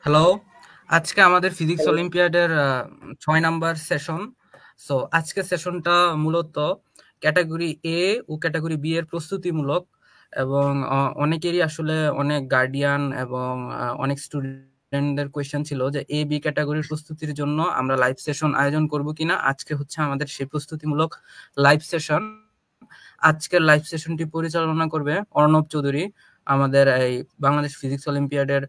Hello, আজকে আমাদের physics অলিম্পিয়াডের 6 নাম্বার সেশন। সো আজকের সেশনটা মূলত ক্যাটাগরি এ ও ক্যাটাগরি বি এর প্রস্তুতিমূলক, এবং অনেকেরই আসলে অনেক গার্ডিয়ান এবং অনেক স্টুডেন্টদের কোয়েশ্চেন ছিল যে এ বি ক্যাটাগরির প্রস্তুতির জন্য আমরা লাইভ সেশন আয়োজন করব কিনা। আজকে হচ্ছে আমাদের সেই প্রস্তুতিমূলক লাইভ সেশন। আজকের লাইভ সেশনটি পরিচালনা করবে অর্ণব চৌধুরী, আমাদের এই বাংলাদেশ ফিজিক্স অলিম্পিয়াডের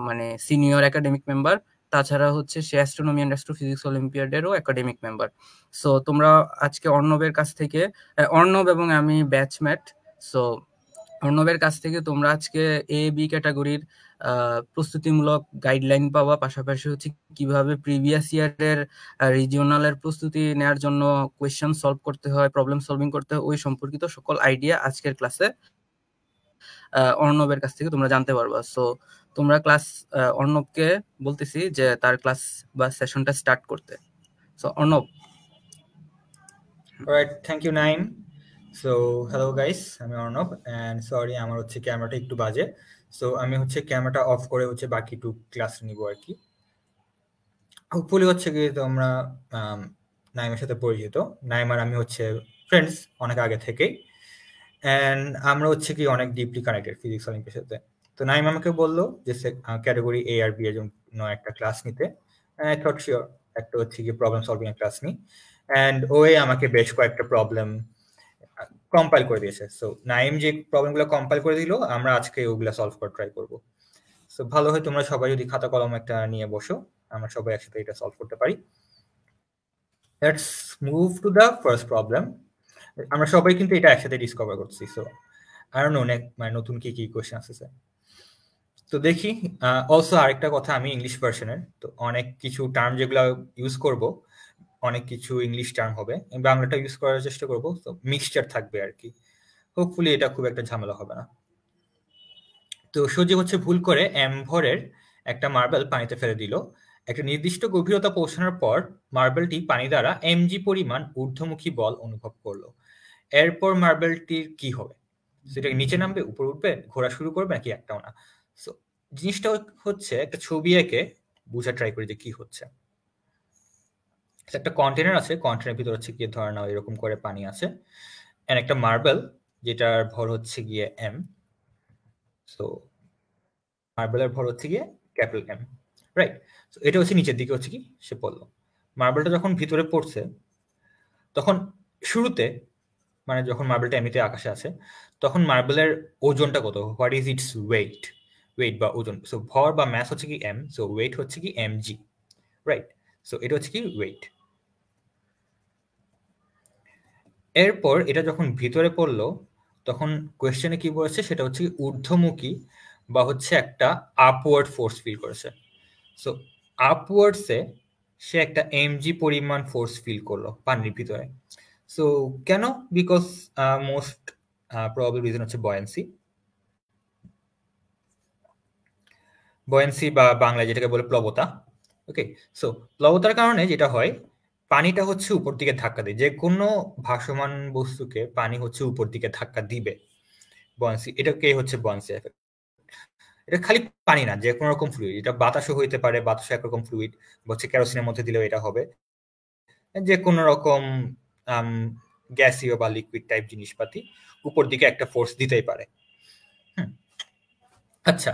মানে সিনিয়র একাডেমিক মেম্বার। তাছাড়া হচ্ছে সে অ্যাস্ট্রোনমি অ্যান্ড অ্যাস্ট্রোফিজিক্স অলিম্পিয়াডেরও একাডেমিক মেম্বার। সো তোমরা আজকে অর্ণবের কাছ থেকে, অর্ণব এবং আমি ব্যাচমেট। সো অর্ণবের কাছ থেকে তোমরা আজকে এ বি ক্যাটাগরির প্রস্তুতিমূলক গাইডলাইন পাওয়া, পাশাপাশি হচ্ছে কিভাবে প্রিভিয়াস ইয়ারের রিজিওনালের প্রস্তুতি নেওয়ার জন্য কোয়েশ্চেন সলভ করতে হয়, প্রবলেম সলভিং করতে হয়, ওই সম্পর্কিত সকল আইডিয়া আজকের ক্লাসে অর্ণবের কাছ থেকে তোমরা জানতে পারবা। সো তোমরা ক্লাস, অর্ণবকে বলতেছি যে তার ক্লাস বা সেশনটা স্টার্ট করতে। So Arnab. Alright, thank you Naim. So hello guys, আমি অর্ণব and sorry আমার হচ্ছে ক্যামেরাটা একটু বাজে, সো আমি হচ্ছে ক্যামেরাটা অফ করে হচ্ছে বাকি টু ক্লাস নিব আর কি। হোপফুলি হচ্ছে কি তোমরা নাইমের সাথে পরিচিত। নাইম আর আমি হচ্ছে ফ্রেন্ডস অনেক আগে থেকেই, অ্যান্ড আমরা হচ্ছে কি অনেক ডিপলি কানেক্টেড ফিজিক্স অলিম্পিয়ার সাথে। তো নাইম আমাকে বললো যে ক্যাটাগরি এ আর বি এর জন্য একটা ক্লাস নিতে। আই থট শিওর একটা হচ্ছে কি প্রবলেম সলভিং এর ক্লাস নিই, অ্যান্ড ওই আমাকে বেশ কয়েকটা প্রবলেম কম্পাইল করে দিয়েছে। সো নাইম যে প্রবলেমগুলো কম্পাইল করে দিল, আমরা আজকে ওগুলো সলভ করে ট্রাই করবো। সো ভালো হয় তোমরা সবাই যদি খাতা কলম একটা নিয়ে বসো, আমরা সবাই একসাথে এটা সলভ করতে পারি। Let's move to the first problem. আমরা সবাই কিন্তু এটা একসাথে ডিসকভার করছি, সো আর অনেক মানে নতুন কি কি কোয়েশ্চেন আসছে। তো দেখি অলসো আরেকটা কথা, আমি ইংলিশ ভার্সনের, তো অনেক কিছু টার্ম যেগুলো ইউজ করব, অনেক কিছু ইংলিশ টার্ম হবে, বাংলাটা ইউজ করার চেষ্টা করব, তো মিক্সচার থাকবে আর কি। হোপফুলি এটা খুব একটা ঝামেলা হবে না। তো সজীব হচ্ছে ভুল করে এম ভরের একটা মার্বেল পানিতে ফেলে দিল। একটা নির্দিষ্ট গভীরতা পৌঁছানোর পর মার্বেলটি পানি দ্বারা এমজি পরিমাণ ঊর্ধ্বমুখী বল অনুভব করলো। এরপর মার্বেলটির কি হবে? সেটা নিচে নামবে, উপরে উঠবে, ঘোরা শুরু করবে নাকি একটাও না? সো জিনিসটা হচ্ছে একটা ছবি এঁকে বোঝা ট্রাই করি যে কি হচ্ছে। একটা কন্টেনার আছে, কন্টেনারের ভিতর হচ্ছে গিয়ে ধরে নাও এরকম করে পানি আছে, এন্ড একটা মার্বেল যেটার ভর হচ্ছে গিয়ে এম। সো মার্বেলের ভর হচ্ছে গিয়ে ক্যাপিটাল এম, রাইট? সো এটা হচ্ছে নিচের দিকে হচ্ছে কি সে পড়লো। মার্বেলটা যখন ভিতরে পড়ছে তখন শুরুতে, মানে যখন মার্বেলটা এমনিতে আকাশে আছে, তখন মার্বেলের ওজনটা কত? What is its weight? Weight বা ওজন, সো ভর বা ম্যাস হচ্ছে কি এম, সো ওয়েট হচ্ছে কি এম জি, রাইট? সো এটা হচ্ছে কি ওয়েট। এরপর এটা যখন ভিতরে পড়লো তখন কোয়েশ্চেনে কি বলেছে, সেটা হচ্ছে ঊর্ধ্বমুখী বা হচ্ছে একটা আপওয়ার্ড ফোর্স ফিল করেছে। সো আপওয়ার্ডসে সে একটা এমজি পরিমাণ ফোর্স ফিল করলো পানির ভিতরে। সো কেন? বিকজ মোস্ট প্রবাবল রিজন হচ্ছে বয়েন্সি। বয়েন্সি বা বাংলায় যেটাকে বলে প্লবতা। ওকে, সো প্লবতার কারণে যেটা হয়, পানিটা হচ্ছে উপর দিকে ধাক্কা দেয়। যে কোনো ভাসমান বস্তুকে পানি হচ্ছে উপর দিকে ধাক্কা দিবে। বয়েন্সি, এটাকে হচ্ছে বয়েন্সি এফেক্ট। এটা খালি পানি না, যে কোনো রকম ফ্লুইড, এটা বাতাসও হইতে পারে, বাতাসও একরকম ফ্লুইড, হচ্ছে কেরোসিনের মধ্যে দিলেও এটা হবে, যে কোনো রকম গ্যাসীয় বা লিকুইড টাইপ জিনিসপাতি উপর দিকে একটা ফোর্স দিতেই পারে। আচ্ছা,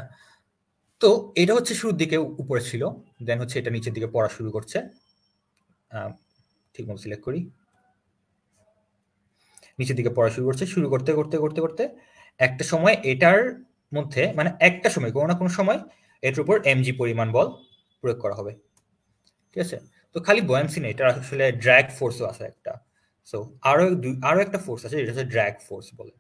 তো এটা হচ্ছে শুরুর দিকে উপরে ছিল, দেন হচ্ছে এটা নিচের দিকে পড়া শুরু করছে। ঠিক মতো সিলেক্ট করি, নিচের দিকে পড়া শুরু করছে। শুরু করতে করতে করতে করতে একটা সময় এটার মধ্যে, মানে একটা সময় কোনো না কোনো সময় এটার উপর এমজি পরিমাণ বল প্রয়োগ করা হবে। ঠিক আছে, তো খালি বয়ান্সি নেই, এটা আসলে ড্র্যাগ ফোর্সও আছে একটা। সো আরো একটা ফোর্স আছে যেটা হচ্ছে ড্র্যাগ ফোর্স বলে।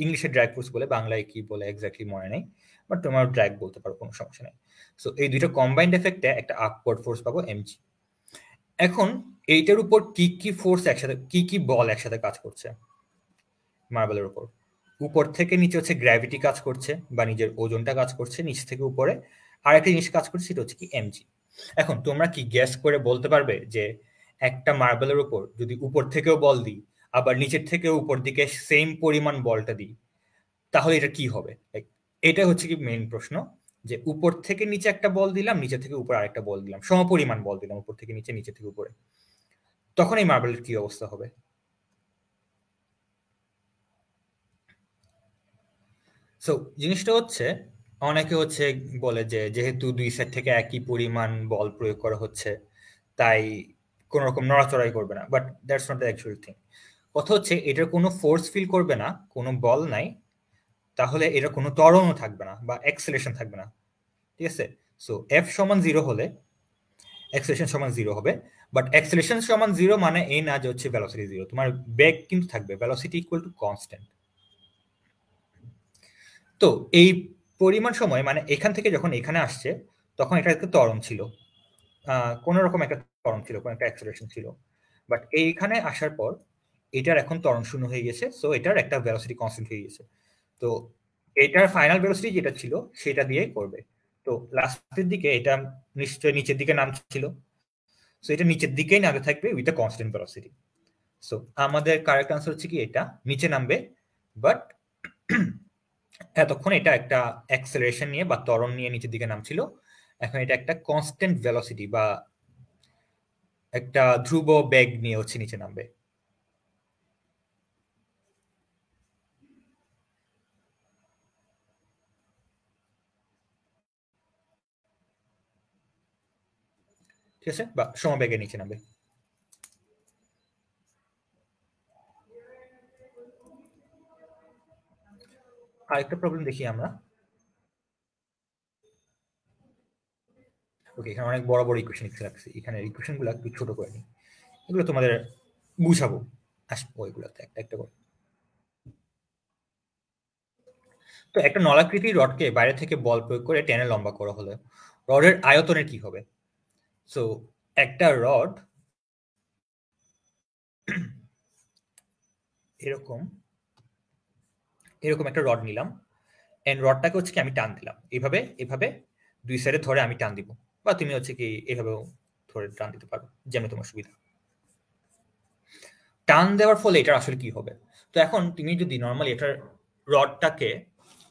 ইংলিশে ড্র্যাগ ফোর্স বলে, বাংলায় কি বলে এক্স্যাক্টলি মনে নেই, বাট তোমার ড্র্যাগ বলতে পারো, কোনো সমস্যা নেই। সো এই দুইটা কম্বাইন্ড এফেক্টে একটা আপওয়ার্ড ফোর্স পাবো এমজি। এখন এইটার উপর কি কি ফোর্স একসাথে, কি কি বল একসাথে কাজ করছে মার্বেলের উপর? উপর থেকে নিচে হচ্ছে গ্র্যাভিটি কাজ করছে, বা নিজের ওজনটা কাজ করছে, নিচ থেকে উপরে আরেকটা জিনিস কাজ করছে, সেটা হচ্ছে কি এমজি। এখন তোমরা কি গ্যাস করে বলতে পারবে যে একটা মার্বেলের উপর যদি উপর থেকেও বল দিই, আবার নিচের থেকেও উপর দিকে সেম পরিমাণ বলটা দিই, তাহলে এটা কি হবে? এটা হচ্ছে কি মেইন প্রশ্ন। যে উপর থেকে নিচে একটা বল দিলাম, নিচে থেকে উপর আরেকটা বল দিলাম, সমপরিমাণ বল দিলাম, উপর থেকে নিচে, নিচে থেকে উপরে, তখন এই মার্বেলের কি অবস্থা হবে? সো জিনিসটা হচ্ছে, অনেকে হচ্ছে বলে যে যেহেতু দুই সাইড থেকে একই পরিমাণ বল প্রয়োগ করা হচ্ছে তাই কোন রকম নড়াচড়াই করবে না, but that's not the actual thing. কথা হচ্ছে এটার কোনো ফোর্স ফিল করবে না, কোনো বল নাই, তাহলে এটা কোনো ত্বরণও থাকবে না বা অ্যাক্সেলারেশন থাকবে না, ঠিক আছে? সো এফ সমান 0 হলে অ্যাক্সেলারেশন সমান 0 হবে, বাট অ্যাক্সেলারেশন সমান 0 মানে এই না যে হচ্ছে ভেলোসিটি 0, তোমার বেগ কিন্তু থাকবে, ভেলোসিটি ইকুয়াল টু কনস্ট্যান্ট। তো এই পরিমাণ সময় মানে এখান থেকে যখন এখানে আসছে তখন এটা একটা ত্বরণ ছিল, কোন রকম একটা ত্বরণ ছিল, কোন একটা অ্যাক্সেলারেশন ছিল, বাট এইখানে আসার পর এটার এখন ত্বরণ শূন্য হয়ে গেছে, সো এটার একটা ভেলোসিটি কনস্ট্যান্ট হয়ে গেছে। তো এটার ফাইনাল ভেলোসিটি যেটা ছিল সেটা দিয়ে করবে। তো লাস্টের দিকে এটা নিশ্চয়ই নিচের দিকে নামছিল, সো এটা নিচের দিকেই নামতে থাকবে with a constant velocity. So আমাদের কারেক্ট আনসার হচ্ছে কি এটা নিচে নামবে, বাট এতক্ষণ এটা একটা অ্যাক্সেলারেশন নিয়ে বা ত্বরণ নিয়ে নিচের দিকে নামছিল, এখন এটা একটা কনস্ট্যান্ট ভেলোসিটি বা একটা ধ্রুব বেগ নিয়ে হচ্ছে নিচে নামবে। ঠিক আছে, বা সমবেগে নিচে নামবে। আরেকটা প্রবলেম দেখি আমরা। ওকে, এখানে অনেক বড় বড় ইকুয়েশন লিখে রাখছি, এখানে ইকুয়েশন গুলো একটু ছোট করে নিই, এগুলো তোমাদের বুঝাবো, আসবো ওইগুলোতে একটা একটা করে। তো একটা নলাকৃতি রডকে বাইরে থেকে বল প্রয়োগ করে টেনে লম্বা করা হলো, রডের আয়তনের কি হবে? সো একটা রড এরকম এরকম একটা রড নিলাম, এন্ড রডটাকে হচ্ছে কি আমি টান দিলাম, এভাবে এভাবে দুই সাইডে ধরে আমি টান দিব, বা তুমি হচ্ছে কি এভাবেও ধরে টান দিতে পারো, যেমন তোমার সুবিধা। টান দেওয়ার ফলে এটার আসলে কি হবে? তো এখন তুমি যদি নর্মালি এটার রডটাকে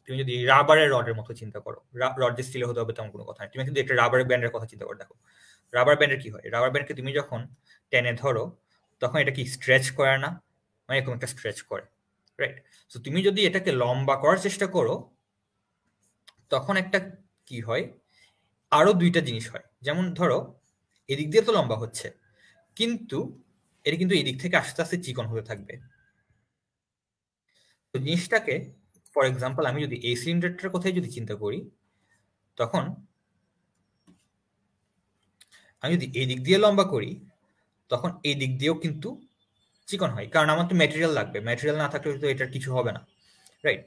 তুমি যদি রাবারের রডের মতো চিন্তা করো, রড যে স্টিলে হতে হবে তেমন কোনো কথা নেই, তুমি কিন্তু একটা রাবারের ব্যান্ডের কথা চিন্তা করে দেখো, রাবার ব্যান্ডের কি হয়? রাবার ব্যান্ডকে তুমি যখন টেনে ধরো তখন এটা কি স্ট্রেচ করে না, মানে এরকম একটা স্ট্রেচ করে, রাইট? তো তুমি যদি এটাকে লম্বা করার চেষ্টা করো তখন একটা কি হয়, আরো দুইটা জিনিস হয়, যেমন ধরো এদিক দিয়ে তো লম্বা হচ্ছে, কিন্তু এটা কিন্তু এদিক থেকে আস্তে আস্তে চিকন হতে থাকবে। তো জিনিসটাকে ফর এক্সাম্পল আমি যদি এই সিলিন্ডারটার কথাই যদি চিন্তা করি, তখন আমি যদি এই দিক দিয়ে লম্বা করি তখন এই দিক দিয়েও কিন্তু চিকন হয়, কারণ আমার তো ম্যাটেরিয়াল লাগবে, ম্যাটেরিয়াল না থাকলে তো এটার কিছু হবে না, রাইট?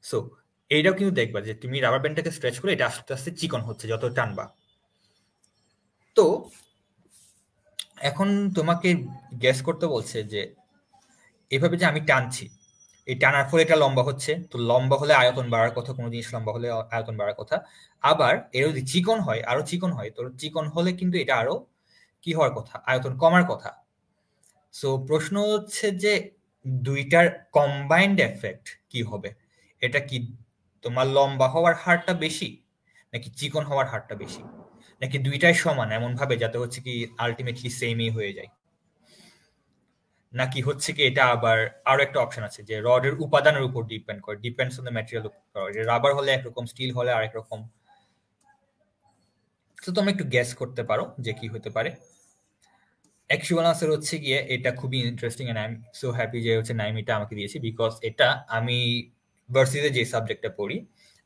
সো এইটাও কিন্তু দেখবা যে তুমি রাবার ব্যান্ডটাকে স্ট্রেচ করে এটা আস্তে আস্তে চিকন হচ্ছে যত টানবা। তো এখন তোমাকে গেস করতে বলছে যে এভাবে যে আমি টানছি, এই টানার ফলে এটা লম্বা হচ্ছে, তো লম্বা হলে আয়তন বাড়ার কথা, কোনো জিনিস লম্বা হলে আয়তন বাড়ার কথা, আবার এর যদি চিকন হয়, আরো চিকন হয়, তো চিকন হলে কিন্তু এটা আরো কি হওয়ার কথা, আয়তন কমার কথা। সো প্রশ্ন হচ্ছে যে দুইটার কম্বাইন্ড এফেক্ট কি হবে? এটা কি তোমার লম্বা হওয়ার হারটা বেশি, নাকি চিকন হওয়ার হারটা বেশি, নাকি দুইটাই সমান এমন ভাবে যাতে হচ্ছে কি আলটিমেটলি সেমই হয়ে যায়, নাকি হচ্ছে কি এটা আবার আরো একটা অপশন আছে যে রডের উপাদানের উপর ডিপেন্ড করে, depends on the material, rubber হলে একরকম, স্টিল হলে আরেক রকম। তো তোমরা একটু গেস করতে পারো যে কি হতে পারে। অ্যাকচুয়াল আনসার হচ্ছে গিয়ে এটা খুবই interesting, and I am so happy যে হচ্ছে নাইমিটা আমাকে দিয়েছে, বিকজ এটা আমি ভার্সিটিতে যে সাবজেক্টটা পড়ি,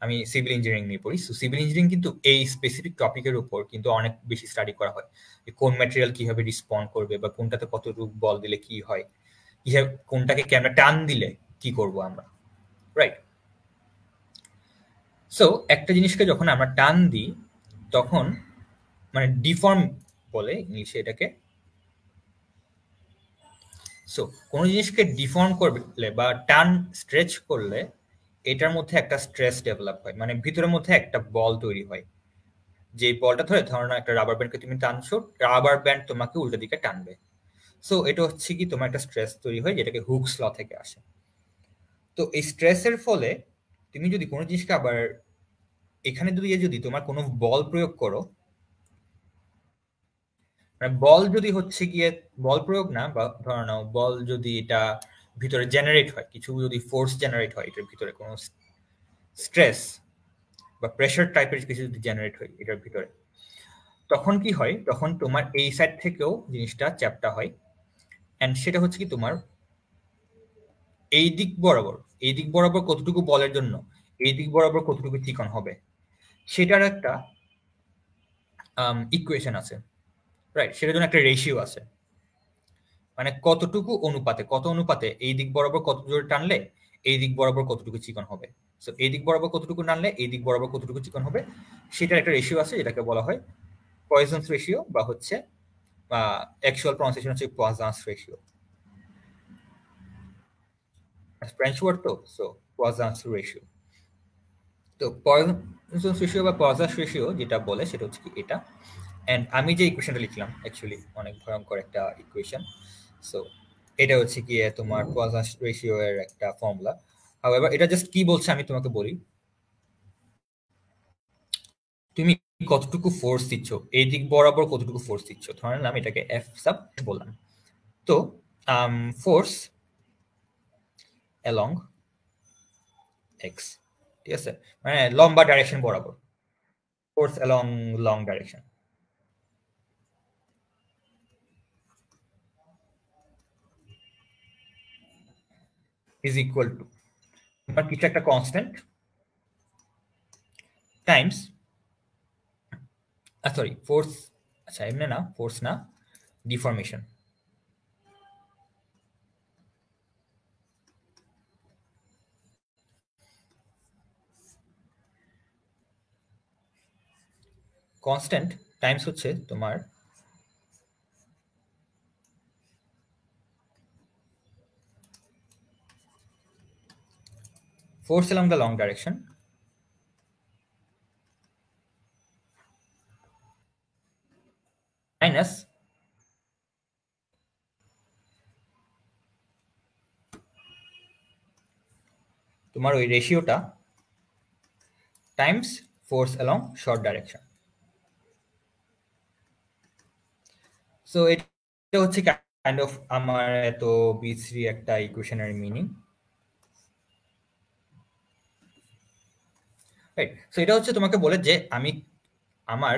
আমি সিভিল ইঞ্জিনিয়ারিং নিয়ে পড়ি। সো সিভিল ইঞ্জিনিয়ারিং কিন্তু এই স্পেসিফিক টপিকের উপর কিন্তু অনেক বেশি স্টাডি করা হয়, কোন ম্যাটেরিয়াল কিভাবে রিসপন্ড করবে, বা কোনটাতে কত রূপ বল দিলে কি হয়, কোনটাকে ক্যামেরা টান দিলে কি করব আমরা, রাইট? সো একটা জিনিসকে যখন আমরা টান দিই তখন মানে ডিফর্ম বলে ইংলিশে এটাকে। সো কোনো জিনিসকে ডিফর্ম করলে বা টান স্ট্রেচ করলে এটার মধ্যে একটা স্ট্রেস ডেভেলপ হয়, মানে ভিতরের মধ্যে একটা বল তৈরি হয়, যে বলটা ধরো না একটা রাবার ব্যান্ডকে তুমি টানছো, রাবার ব্যান্ড তোমাকে উল্টো দিকে টানবে। সো এটা হচ্ছে কি তোমার একটা স্ট্রেস তৈরি হয় যেটাকে হুকস ল থেকে আসে। তো এই স্ট্রেসের ফলে তুমি যদি কোনো জিনিসকে আবার এখানে যদি তোমার কোনো বল প্রয়োগ করো, মানে বল যদি হচ্ছে গিয়ে বল প্রয়োগ না, বা ধরে নাও বল যদি এটা ভিতরে জেনারেট হয়, কিছু যদি ফোর্স জেনারেট হয় এটার ভিতরে, কোনো স্ট্রেস বা প্রেশার টাইপের কিছু যদি জেনারেট হয় এটার ভিতরে, তখন কি হয়, তখন তোমার এই সাইড থেকেও জিনিসটা চ্যাপ্টা হয়। এন্ড সেটা হচ্ছে কি তোমার এই দিক বরাবর, এই দিক বরাবর কতটুকু বলের জন্য এই দিক বরাবর কতটুকু চিকন হবে সেটার একটা ইকুয়েশন আছে, রাইট? সেটার জন্য একটা রেশিও আছে, মানে কত অনুপাতে এই দিক বরাবর কত জোরে টানলে এই দিক বরাবর কতটুকু চিকন হবে। সো এই দিক বরাবর কতটুকু টানলে এই দিক বরাবর কতটুকু চিকন হবে, সেটার একটা রেশিও আছে, যেটাকে বলা হয় পয়সনস রেশিও, বা হচ্ছে অ্যাকচুয়াল প্রনাউন্সিয়েশন হচ্ছে পয়সনস রেশিও। ফ্রেঞ্চ ওয়ার্ড তো, সো পয়সনস রেশিও। তো পয়সনস রেশিও বা পয়সনস রেশিও যেটা বলে সেটা হচ্ছে কি এটা। এন্ড আমি যে ইকুয়েশনটা লিখলাম অ্যাকচুয়ালি অনেক ভয়ঙ্কর একটা ইকুয়েশন। সো এটা হচ্ছে গিয়ে তোমার পয়সনস রেশিও এর একটা ফর্মুলা। হাউএভার এটা জাস্ট কি বলছে আমি তোমাকে বলি, তুমি কতটুকু ফোর্স দিচ্ছ, এই দিক বরাবর কতটুকু ফোর্স দিচ্ছ, ধরে নিলাম এটাকে এফ সাব বললাম। তো ফোর্স অ্যালং এক্স, ঠিক আছে, মানে লম্বা ডাইরেকশন বরাবর, force along long direction is equal two তোমার কিছু একটা কনস্ট্যান্ট টাইমস, সরি ফোর্স, আচ্ছা এমনি না, ফোর্স না, ডিফরমেশন, কনস্ট্যান্ট টাইমস হচ্ছে তোমার force along the long direction minus তোমার ওই রেশিওটা times force along short direction। So এটা হচ্ছে কাইন্ড অফ আমার এত বিশ্রী একটা ইকুয়েশনের মিনিং, রাইট? সো এটা হচ্ছে তোমাকে বলে যে আমি আমার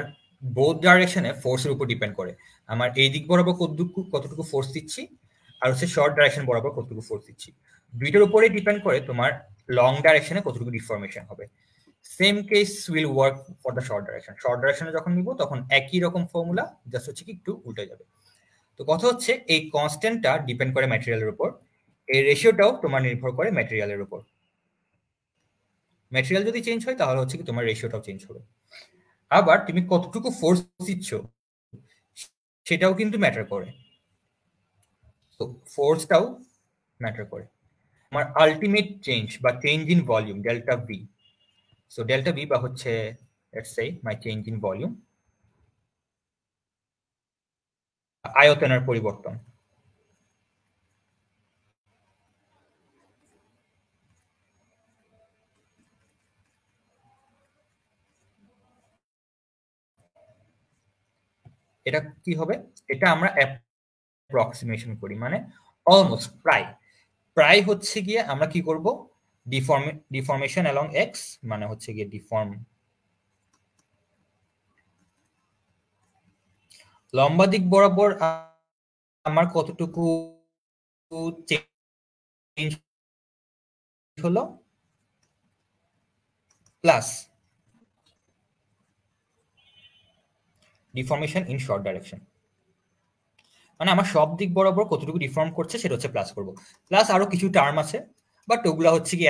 বোথ ডাইরেকশনে ফোর্সের উপর ডিপেন্ড করে, আমার এই দিক বরাবর কতটুকু ফোর্স দিচ্ছি, আর হচ্ছে শর্ট ডাইরেকশন বরাবর কতটুকু ফোর্স দিচ্ছি, দুইটার উপরেই ডিপেন্ড করে তোমার লং ডাইরেকশনে কতটুকু ডিফরমেশন হবে। Same case will work for the short direction, short ডাইরেকশনে যখন নিব তখন একই রকম ফর্মুলা, জাস্ট হচ্ছে কি একটু উল্টে যাবে। তো কথা হচ্ছে এই কনস্ট্যান্টটা ডিপেন্ড করে ম্যাটেরিয়ালের উপর, এই রেশিওটাও তোমার নির্ভর করে ম্যাটেরিয়ালের উপর। ম্যাটেরিয়াল যদি চেঞ্জ হয় তাহলে হচ্ছে কি তোমার রেশিওটাও চেঞ্জ হবে। আবার তুমি কতটুকু ফোর্স দিচ্ছ সেটাও কিন্তু ম্যাটার করে, তো ফোর্সটাও ম্যাটার করে। আমার আলটিমেট চেঞ্জ বা change in volume delta V, so delta V বা হচ্ছে let's say my change in volume, আয়তনের পরিবর্তন, এটা কি হবে, এটা আমরা অ্যাপ্রক্সিমেশন করি, মানে অলমোস্ট প্রায় প্রায় হচ্ছে গিয়ে আমরা কি করব, ডিফর্মেশন অ্যালং এক্স, মানে হচ্ছে গিয়ে ডিফর্ম লম্বা দিক বরাবর আমার কতটুকু চেঞ্জ হলো, plus deformation in short direction, মানে আমার সব দিক বরাবর কতটুকু ডিফর্ম করছে সেটা হচ্ছে প্লাস করব, প্লাস আরো কিছু টার্ম আছে বাট ওগুলা হচ্ছে কি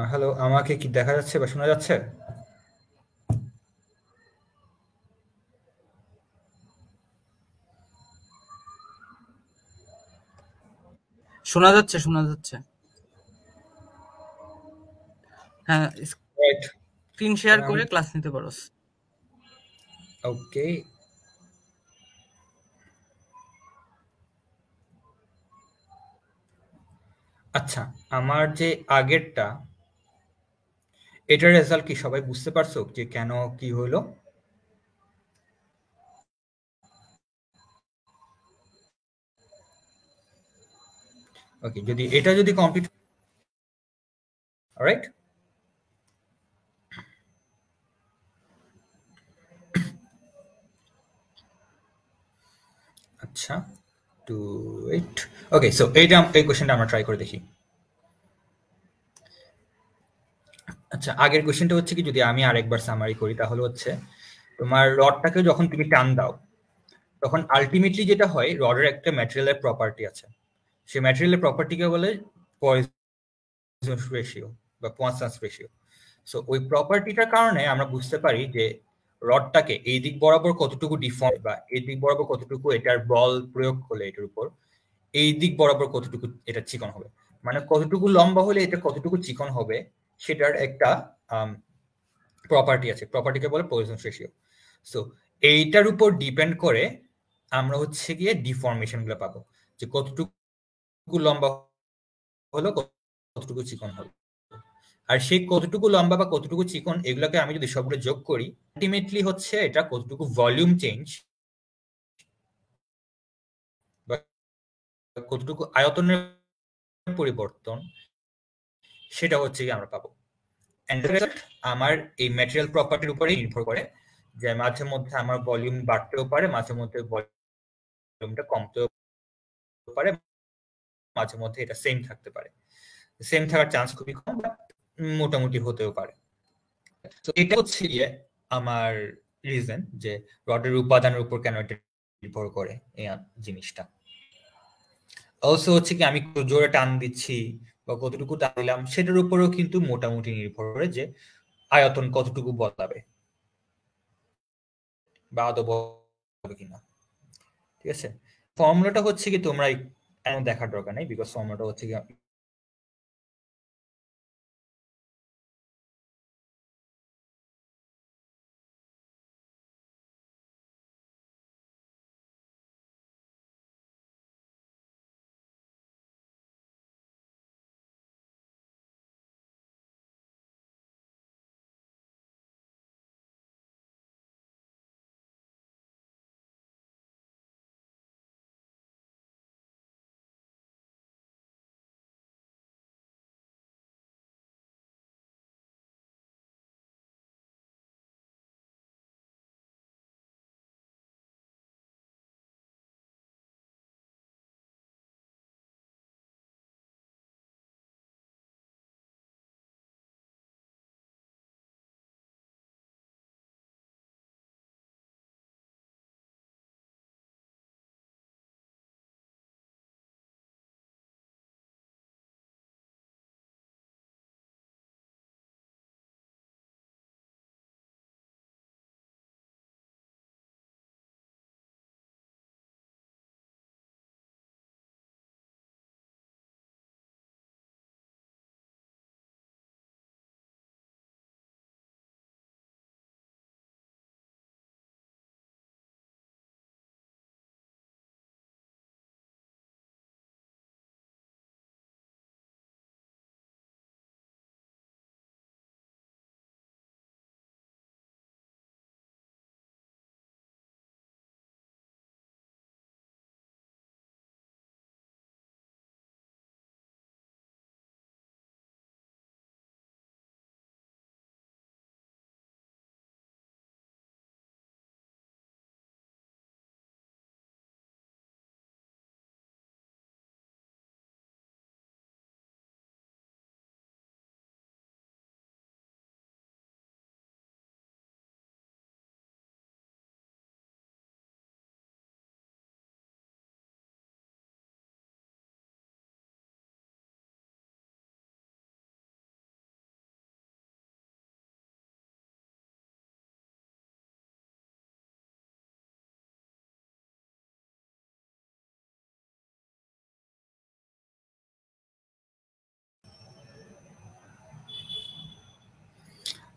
হ্যালো, আমাকে কি দেখা যাচ্ছে বা শোনা যাচ্ছে? শোনা যাচ্ছে, শোনা যাচ্ছে। হ্যাঁ, রাইট। স্ক্রিন শেয়ার করে ক্লাস নিতে পারোস। ওকে। আচ্ছা, আমার যে আগেরটা, এটার রেজাল্ট কি সবাই বুঝতে পারছো যে কেন কি হলো? ওকে, যদি এটা যদি কমপ্লিট, রাইট? আচ্ছা, টু এইট। ওকে, সো এই কোশ্চেনটা আমরা ট্রাই করে দেখি। আচ্ছা, আগের কোশ্চেনটা হচ্ছে কি, যদি আমি আরেকবার সামারি করি তাহলে হচ্ছে তোমার রডটাকে যখন তুমি টান দাও তখন আলটিমেটলি যেটা হয়, রডের একটা ম্যাটেরিয়ালের প্রপার্টি আছে। সেই ম্যাটেরিয়ালের প্রপার্টিকে বলে পয়জন রেশিও বা পোয়াসন্স রেশিও। সো ওই প্রপার্টিটার কারণে আমরা বুঝতে পারি যে রডটাকে এই দিক বরাবর কতটুকু ডিফর্ম বা এই দিক বরাবর কতটুকু এটার বল প্রয়োগ করলে এটার উপর এই দিক বরাবর কতটুকু এটা চিকন হবে, মানে কতটুকু লম্বা হলে এটা কতটুকু চিকন হবে সেটার একটা প্রপার্টি আছে। প্রপার্টিকে বলে পয়জন রেশিও। সো এইটার উপর ডিপেন্ড করে আমরা হচ্ছে গিয়ে ডিফর্মেশন গুলো পাবো, যে কতটুকু লম্বা হলো কতটুকু চিকন হলো। আর সেই কতটুকু লম্বা বা কতটুকু চিকন এগুলোকে আমি যদি সবগুলো যোগ করি, আলটিমেটলি হচ্ছে এটা কতটুকু ভলিউম চেঞ্জ বা কতটুকু আয়তনের পরিবর্তন, সেটা হচ্ছে কি আমরা পাবো। আমার এই ম্যাটেরিয়াল প্রপার্টির উপরেই নির্ভর করে, যে মাঝে মধ্যে আমার ভলিউম বাড়তেও পারে, মাঝে মধ্যে ভলিউমটা কমতেও পারে, মাঝে মধ্যে এটা সেম থাকতে পারে। সেম থাকার চান্স খুবই কম, মোটামুটি হতেও পারে। তো এটা হচ্ছে গিয়ে আমার রিজন যে রডের উপাদানের উপর কেন এটা নির্ভর করে এই জিনিসটা। অলসো হচ্ছে কি আমি জোরে টান দিচ্ছি বা কতটুকু টান দিলাম সেটার উপরেও কিন্তু মোটামুটি নির্ভর করে যে আয়তন কতটুকু বদলাবে বা আদৌ বদলাবে কিনা। ঠিক আছে, ফর্মুলাটা হচ্ছে কি তোমরা এমন দেখার দরকার নেই, বিকজ ফর্মুলাটা হচ্ছে কি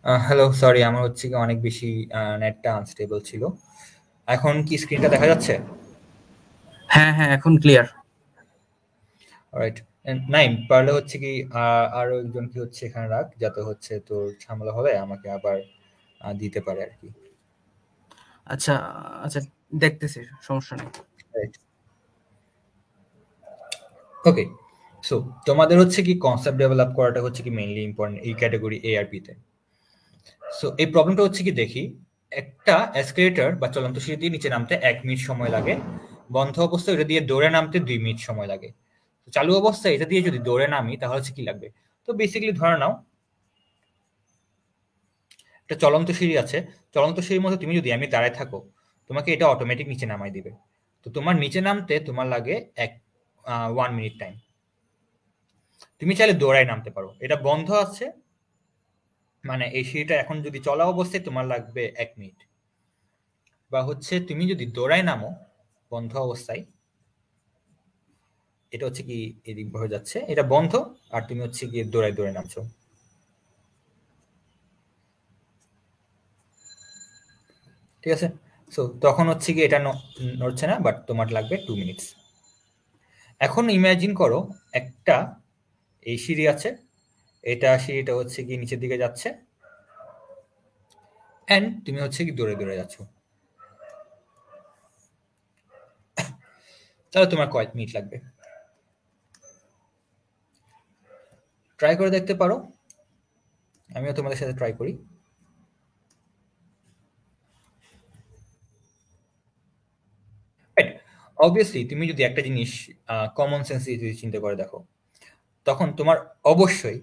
হ্যালো, সরি আমার হচ্ছে কি অনেক বেশি নেটটা আনস্টেবল ছিল। এখন কি স্ক্রিনটা দেখা যাচ্ছে? হ্যাঁ হ্যাঁ, এখন ক্লিয়ার। অলরাইট। নাইম পারলে হচ্ছে কি আরো একজন কি হচ্ছে এখানে রাখ, যাতে হচ্ছে তোর ঝামেলা হলে আমাকে আবার দিতে পারে আর কি। আচ্ছা আচ্ছা, দেখতেছি, সমস্যা নেই। রাইট। ওকে। সো তোমাদের হচ্ছে কি কনসেপ্ট ডেভেলপ করাটা হচ্ছে কি মেইনলি ইম্পর্টেন্ট এই ক্যাটাগরি এ আর বি তে। সো এই প্রবলেমটা হচ্ছে কি দেখি, একটা এসকেলেটর বা চলন্ত সিঁড়ি দিয়ে নিচে নামতে 1 মিনিট সময় লাগে, বন্ধ অবস্থায় এটা দিয়ে দৌড়ে নামতে 2 মিনিট সময় লাগে। তো চালু অবস্থায় এটা দিয়ে যদি দৌড়ে নামি তাহলে হচ্ছে কি লাগবে? তো বেসিক্যালি ধরে নাও একটা চলন্ত সিঁড়ি আছে, চলন্ত সিঁড়ির মধ্যে তুমি যদি এমনি দাঁড়ায় থাকো, তোমাকে এটা অটোমেটিক নিচে নামাই দিবে। তো তোমার নিচে নামতে তোমার লাগে 1 মিনিট টাইম। তুমি চাইলে দৌড়ায় নামতে পারো, এটা বন্ধ আছে, মানে এই সিঁড়িটা এখন যদি চলা অবস্থায় তোমার লাগবে 1 মিনিট। বা হচ্ছে তুমি যদি দৌড়ায় নামো বন্ধ অবস্থায়, এটা হচ্ছে কি এদিক হয়ে যাচ্ছে, এটা বন্ধ, আর তুমি হচ্ছে গিয়ে দৌড়ায় দৌড়ায় নামছো। ঠিক আছে? সো তখন হচ্ছে কি এটা নড়ছে না, বাট তোমার লাগবে 2 মিনিটস। এখন ইমাজিন করো একটা এই সিঁড়ি আছে, এটা সিঁড়িটা হচ্ছে কি নিচের দিকে যাচ্ছে, এন্ড তুমি হচ্ছে কি দৌড়ে দৌড়ে যাচ্ছ। তাহলে তোমার কয়েক মিনিট লাগবে? ট্রাই করে দেখতে পারো, আমিও তোমাদের সাথে ট্রাই করি। অবভিয়াসলি তুমি যদি একটা জিনিস কমন সেন্স দিয়ে চিন্তা করে দেখো, তখন তোমার অবশ্যই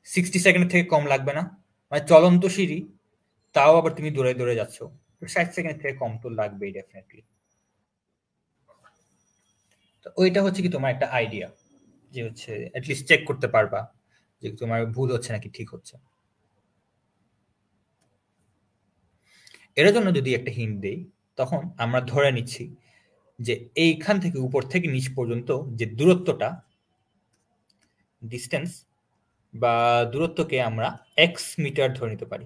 60 সেকেন্ড থেকে কম লাগবে না। মানে চলন্ত সিঁড়ি, তাও আবার তুমি দৌড়ে দৌড়ে যাচ্ছ, 60 সেকেন্ড থেকে কম তো লাগবেই ডেফিনেটলি। তো ওইটা হচ্ছে কি তোমার একটা আইডিয়া, যে হচ্ছে অ্যাটলিস্ট চেক করতে পারবা যে তোমার ভুল হচ্ছে নাকি ঠিক হচ্ছে। এর জন্য যদি একটা হিন্ট দেই, তখন আমরা ধরে নিচ্ছি যে এইখান থেকে উপর থেকে নিচ পর্যন্ত যে দূরত্বটা, ডিস্টেন্স বা দূরত্বকে আমরা এক্স মিটার ধরে নিতে পারি।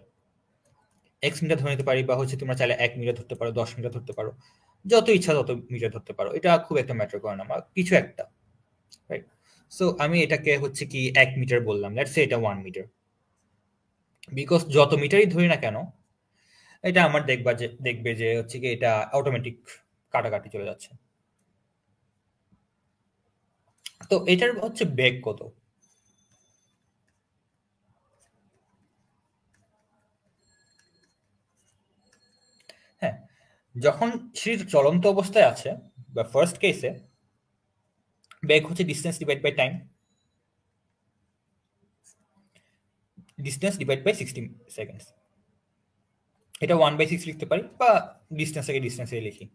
এক্স মিটার ধরে নিতে পারি, বা হচ্ছে তোমরা চাইলে 1 মিটার ধরতে পারো, 10 মিটার ধরতে পারো, যত ইচ্ছা তত মিটার ধরতে পারো, এটা খুব একটা ম্যাটার করে না, বা কিছু একটা। রাইট? সো আমি এটাকে হচ্ছে কি 1 মিটার বললাম, লেটস সে এটা 1 মিটার। বিকজ যত মিটারই ধরি না কেন, এটা আমার দেখবে যে হচ্ছে কি এটা অটোমেটিক কাটাকাটি চলে যাচ্ছে। তো এটার হচ্ছে বেগ কত? হ্যাঁ, যখন সিঁড়ি চলন্ত অবস্থায় আছে বা ফার্স্ট কেসে, বেগ হচ্ছে distance divide by time, distance divide by 60 seconds. এটা 1/6 লিখতে পারি, বা ডিস্টেন্সে লিখি,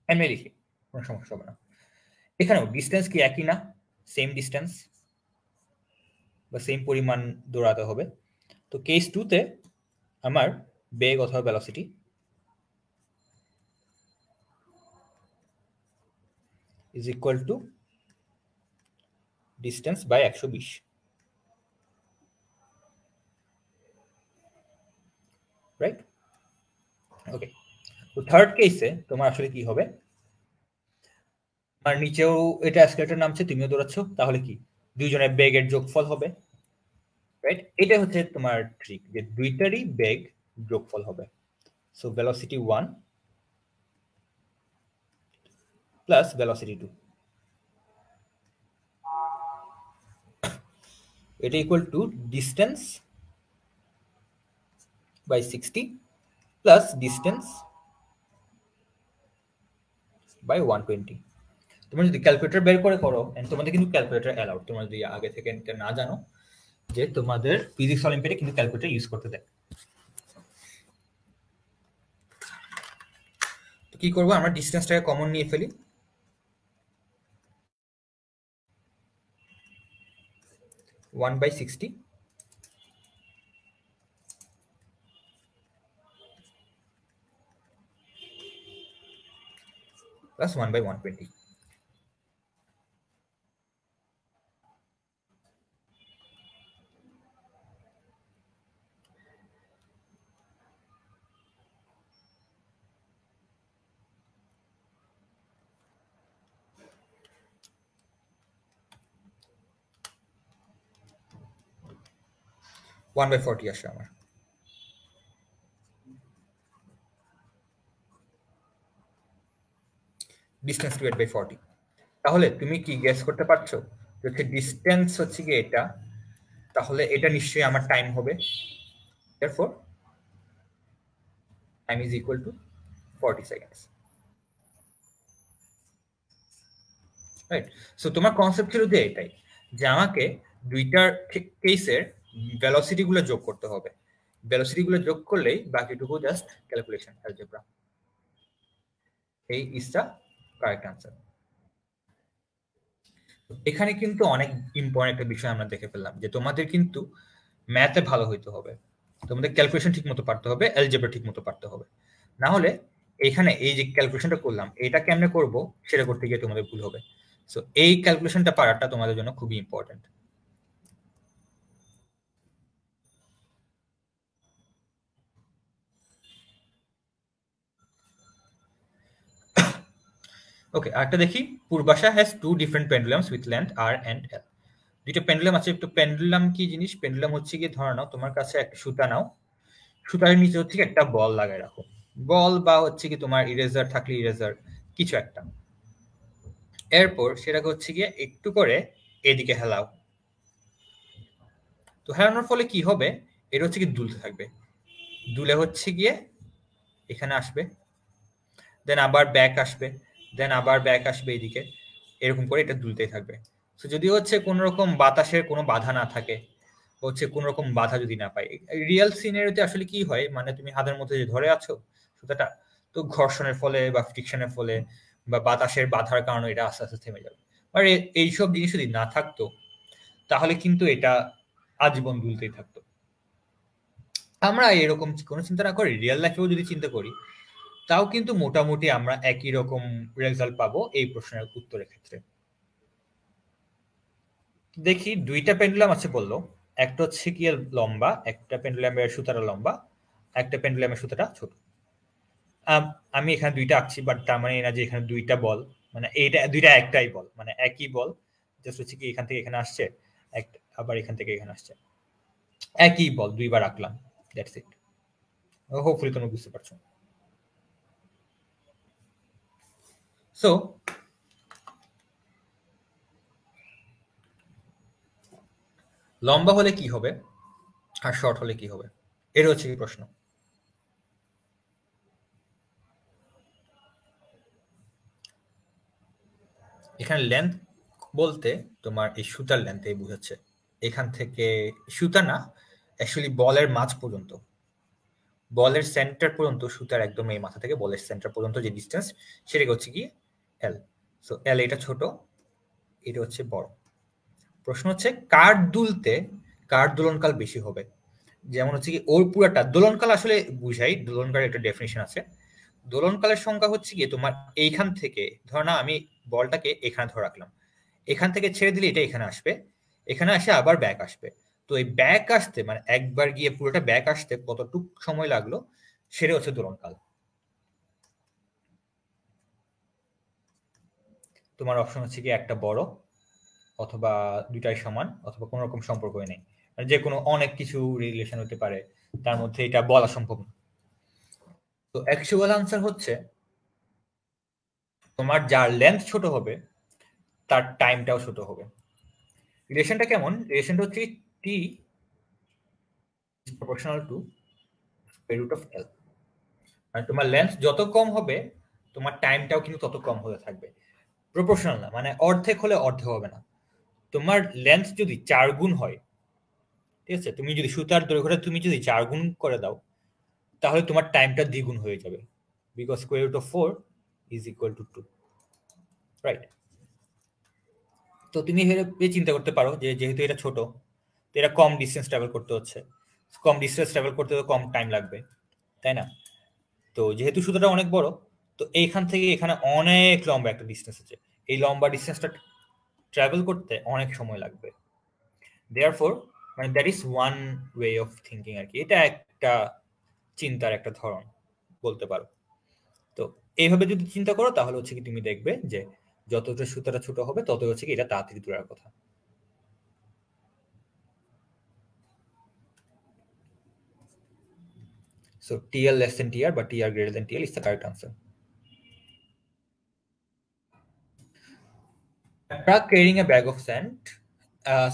এমনি লিখি, কোনো সমস্যা হবে না। এখানেও ডিস্টেন্স কি একই না? সেম ডিস্টেন্স বা সেম পরিমাণ দৌড়াতে হবে। তো কেস 2 তে আমার বেগ অথবা velocity is equal to distance by 120। Right? Okay. তো থার্ড কেসে তোমার আসলে কি হবে? আর নিচেও এটা অ্যাসকেলেটর নামছে, তুমিও দৌড়াচ্ছ, তাহলে কি দুইজনের বেগের যোগফল হবে। রাইট? এটা হচ্ছে তোমার ট্রিক, যে দুইটারই বেগ যোগফল হবে। সো ভেলোসিটি 1 প্লাস ভেলোসিটি 2, এটা equal to distance by 60 plus distance by 120। তোমরা যদি ক্যালকুলেটর বের করে করো, এন্ড তোমাদের কিন্তু ক্যালকুলেটর অ্যালাউড, তোমরা যদি আগে থেকে এটা না জানো যে তোমাদের ফিজিক্স অলিম্পিয়াডে কিন্তু ক্যালকুলেটর ইউজ করতে দেয়। তো কি করবো, আমরা ডিস্টেন্সটাকে কমন নিয়ে ফেলি। 1/60 প্লাস 1/120। 1/40 আসে আমার। Distance divide by 40। তাহলে তুমি কি গেস করতে পারছো যে ডিস্টেন্স হচ্ছে কি এটা, তাহলে এটা নিশ্চয়ই আমার টাইম হবে। therefore time is equal to 40 seconds, right? So তোমার কনসেপ্ট ছিল যে এটাই, যে আমাকে দুইটার কেসের ভেলোসিটি গুলো যোগ করতে হবে, ভেলোসিটি গুলো যোগ করলেই বাকিটুকু জাস্ট ক্যালকুলেশন, অ্যালজেব্রা। এই ইজ দ্য কারেক্ট আনসার। এখানে কিন্তু অনেক ইম্পর্টেন্ট একটা বিষয় আমরা দেখে ফেললাম, যে তোমাদের কিন্তু ম্যাথে ভালো হইতে হবে, তোমাদের ক্যালকুলেশন ঠিক মতো পারতে হবে, অ্যালজেব্রা ঠিক মতো পারতে হবে। না হলে এখানে এই যে ক্যালকুলেশনটা করলাম, এটা কেমনে করব সেটা করতে গিয়ে তোমাদের ভুল হবে। সো এই ক্যালকুলেশনটা পারাটা তোমাদের জন্য খুবই ইম্পর্টেন্ট। ওকে, আরেকটা দেখি। Purbasha has two different pendulums with length R and L. দুইটা পেন্ডুলাম আছে। একটু পেন্ডুলাম কি জিনিস? পেন্ডুলাম হচ্ছে কি, ধরে নাও তোমার কাছে একটা সুতা নাও, সুতার নিচে হচ্ছে একটা বল লাগায় রাখো, বল বা হচ্ছে কি তোমার ইরেজার থাকলে ইরেজার কিছু একটা। এরপর সেটাকে হচ্ছে গিয়ে একটু করে এদিকে হেলাও। তো হেলানোর ফলে কি হবে, এটা হচ্ছে কি দুলতে থাকবে, দুলে হচ্ছে গিয়ে এখানে আসবে, দেন আবার ব্যাক আসবে, দেন আবার ব্যাক আসবে এইদিকে, এরকম করে এটা দুলতেই থাকবে। তো যদি হচ্ছে কোন রকম বাতাসের কোনো বাধা না থাকে, হচ্ছে কোন রকম বাধা যদি না পাই, রিয়েল সিনারিওতে আসলে কি হয়, মানে তুমি হাতের মধ্যে যে ধরে আছো সুতাটা, তো ঘর্ষণের ফলে বা ফ্রিকশনের ফলে বা বাতাসের বাধার কারণে এটা আস্তে আস্তে থেমে যাবে। আর এইসব জিনিস যদি না থাকতো তাহলে কিন্তু এটা আজীবন দুলতেই থাকতো। আমরা এরকম কোনো চিন্তা না করি, রিয়েল লাইফেও যদি চিন্তা করি, তাও কিন্তু মোটামুটি আমরা একই রকম রেজাল্ট পাবো এই প্রশ্নের উত্তরের ক্ষেত্রে। দেখি, দুইটা পেন্ডুলাম আছে বললো, একটা হচ্ছে কি লম্বা, একটা পেন্ডুলামের সুতাটা লম্বা, একটা পেন্ডুলামের সুতাটা ছোট। আমি এখানে দুইটা আঁকছি, বাট তার মানে না যে এখানে দুইটা বল, মানে এইটা দুইটা একটাই বল, মানে একই বল, জাস্ট হচ্ছে কি এখান থেকে এখানে আসছে, আবার এখান থেকে এখানে আসছে, একই বল দুইবার আঁকলাম, দ্যাটস ইট। হোপফুলি তোমরা বুঝতে পারছো। সো লম্বা হলে কি হবে আর শর্ট হলে কি হবে, এটা হচ্ছে কি প্রশ্ন। এখানে লেন্থ বলতে তোমার এই সুতার লেন্থ এই বুঝাচ্ছে, এখান থেকে সুতা না, অ্যাকচুয়ালি বলের মাঝ পর্যন্ত, বলের সেন্টার পর্যন্ত, সুতার একদম এই মাথা থেকে বলের সেন্টার পর্যন্ত যে ডিস্টেন্স, সেটাকে হচ্ছে কি এল। সো এল এটা ছোট, এটা হচ্ছে বড়। প্রশ্ন হচ্ছে কার দুলতে কার দোলনকাল বেশি হবে। যেমন হচ্ছে কি ওর পুরাটা দোলনকাল আসলে বুঝাই, দোলনকালের একটা ডেফিনিশন আছে। দোলনকালের সংখ্যা হচ্ছে কি তোমার এইখান থেকে, ধর না আমি বলটাকে এখানে ধরে রাখলাম, এখান থেকে ছেড়ে দিলে এটা এখানে আসবে, এখানে আসে আবার ব্যাক আসবে। তো এই ব্যাক আসতে মানে একবার গিয়ে পুরোটা ব্যাক আসতে কতটুক সময় লাগলো, সেটা হচ্ছে দোলনকাল। তোমার অপশন হচ্ছে কি একটা বড়, অথবা দুইটাই সমান, অথবা কোনো রকম সম্পর্কই নেই, মানে যে কোনো অনেক কিছু রিলেশন হতে পারে, তার মধ্যে এটা বলা সম্ভব না। তো অ্যাকচুয়াল আনসার হচ্ছে তোমার যার লেন্থ ছোট হবে তার টাইমটাও ছোট হবে। রিলেশনটা কেমন? রিলেশনটা হচ্ছে T proportional to square root of L. মানে তোমার লেন্থ যত কম হবে তোমার টাইমটাও কিন্তু তত কম হতে থাকবে। প্রপোর্শনাল না, মানে অর্ধেক হলে অর্ধেক হবে না। তোমার লেন্থ যদি 4 গুণ হয়, ঠিক আছে, তুমি যদি সুতার দৈর্ঘ্যটা তুমি যদি 4 গুণ করে দাও, তাহলে তোমার টাইমটা দ্বিগুণ হয়ে যাবে, because square root of 4 is equal to 2, right? তো তুমি চিন্তা করতে পারো যে যেহেতু এটা ছোট, তো এটা কম ডিস্টেন্স ট্রাভেল করতে হচ্ছে, কম ডিস্টেন্স ট্রাভেল করতে তো কম টাইম লাগবে, তাই না? তো যেহেতু সুতাটা অনেক বড়, তো এইখান থেকে এখানে অনেক লম্বা একটা ডিস্টেন্স আছে, এই লম্বা ডিস্টেন্সটা ট্রাভেল করতে অনেক সময় লাগবে। দেয়ারফর মানে that is one way of thinking আর কি, এটা একটা চিন্তার একটা ধরন বলতে পারো। তো এইভাবে যদি চিন্তা করো তাহলে হচ্ছে কি তুমি দেখবে যে যতটা সুতাটা ছোট হবে ততই হচ্ছে কি এটা তাড়াতাড়ি তোলার কথা। So TL less than TR, but TR greater than TL is the correct answer. A truck carrying a bag of sand,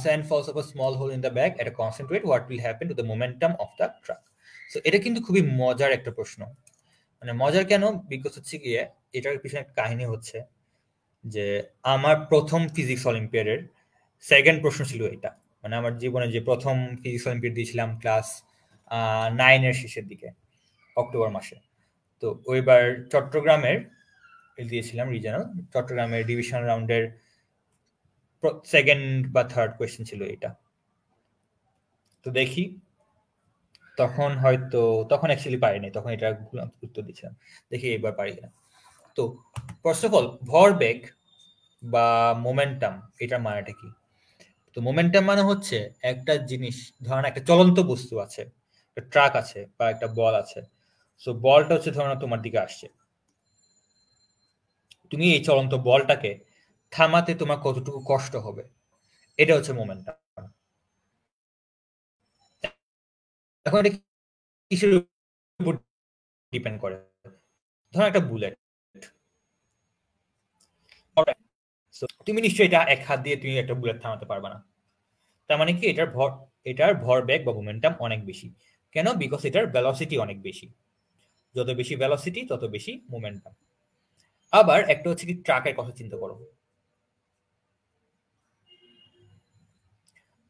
sand falls off a small hole in the bag at a constant rate. What will happen to the momentum of the truck? So এটা কিন্তু খুবই মজার একটা প্রশ্ন। মানে মজার কেন? Because হচ্ছে গিয়ে এটার পিছনে একটা কাহিনী হচ্ছে যে আমার প্রথম ফিজিক্স অলিম্পিয়াডের সেকেন্ড প্রশ্ন ছিল এটা। মানে আমার জীবনে যে প্রথম ফিজিক্স অলিম্পিয়াড দিয়েছিলাম ক্লাস 9 এর শেষের দিকে, অক্টোবর মাসে। তো ওইবার চট্টগ্রামের দিয়েছিলাম রিজনাল, চট্টগ্রামের ডিভিশন রাউন্ডের সেকেন্ড বা থার্ড কোয়েশ্চেন ছিল এটা। তো দেখি তখন অ্যাকচুয়ালি পারিনি, তখন এটা উত্তর দিচ্ছিলাম, দেখি এবার পারি কিনা। তো ফার্স্ট অফ অল ভরবেগ বা মোমেন্টাম এটার মানেটা কি? তো মোমেন্টাম মানে হচ্ছে একটা জিনিস, ধরেন একটা চলন্ত বস্তু আছে, একটা ট্রাক আছে বা একটা বল আছে। সো বলটা হচ্ছে ধরেন তোমার দিকে আসছে, তুমি এই চলন্ত বলটাকে থামাতে তোমার কতটুকু কষ্ট হবে, এটা হচ্ছে মোমেন্টাম। এখন এটা কিসের উপর ডিপেন্ড করে? ধরো একটা বুলেট, তুমি নিশ্চয়ই এটা এক হাত দিয়ে তুমি একটা বুলেট থামাতে পারবে না। তার মানে কি এটার ভরবেগ বা মোমেন্টাম অনেক বেশি। কেন? বিকজ এটার ভেলোসিটি অনেক বেশি। যত বেশি ভেলোসিটি তত বেশি মোমেন্টাম। আবার একটা হচ্ছে কি ট্রাকের কথা চিন্তা করো।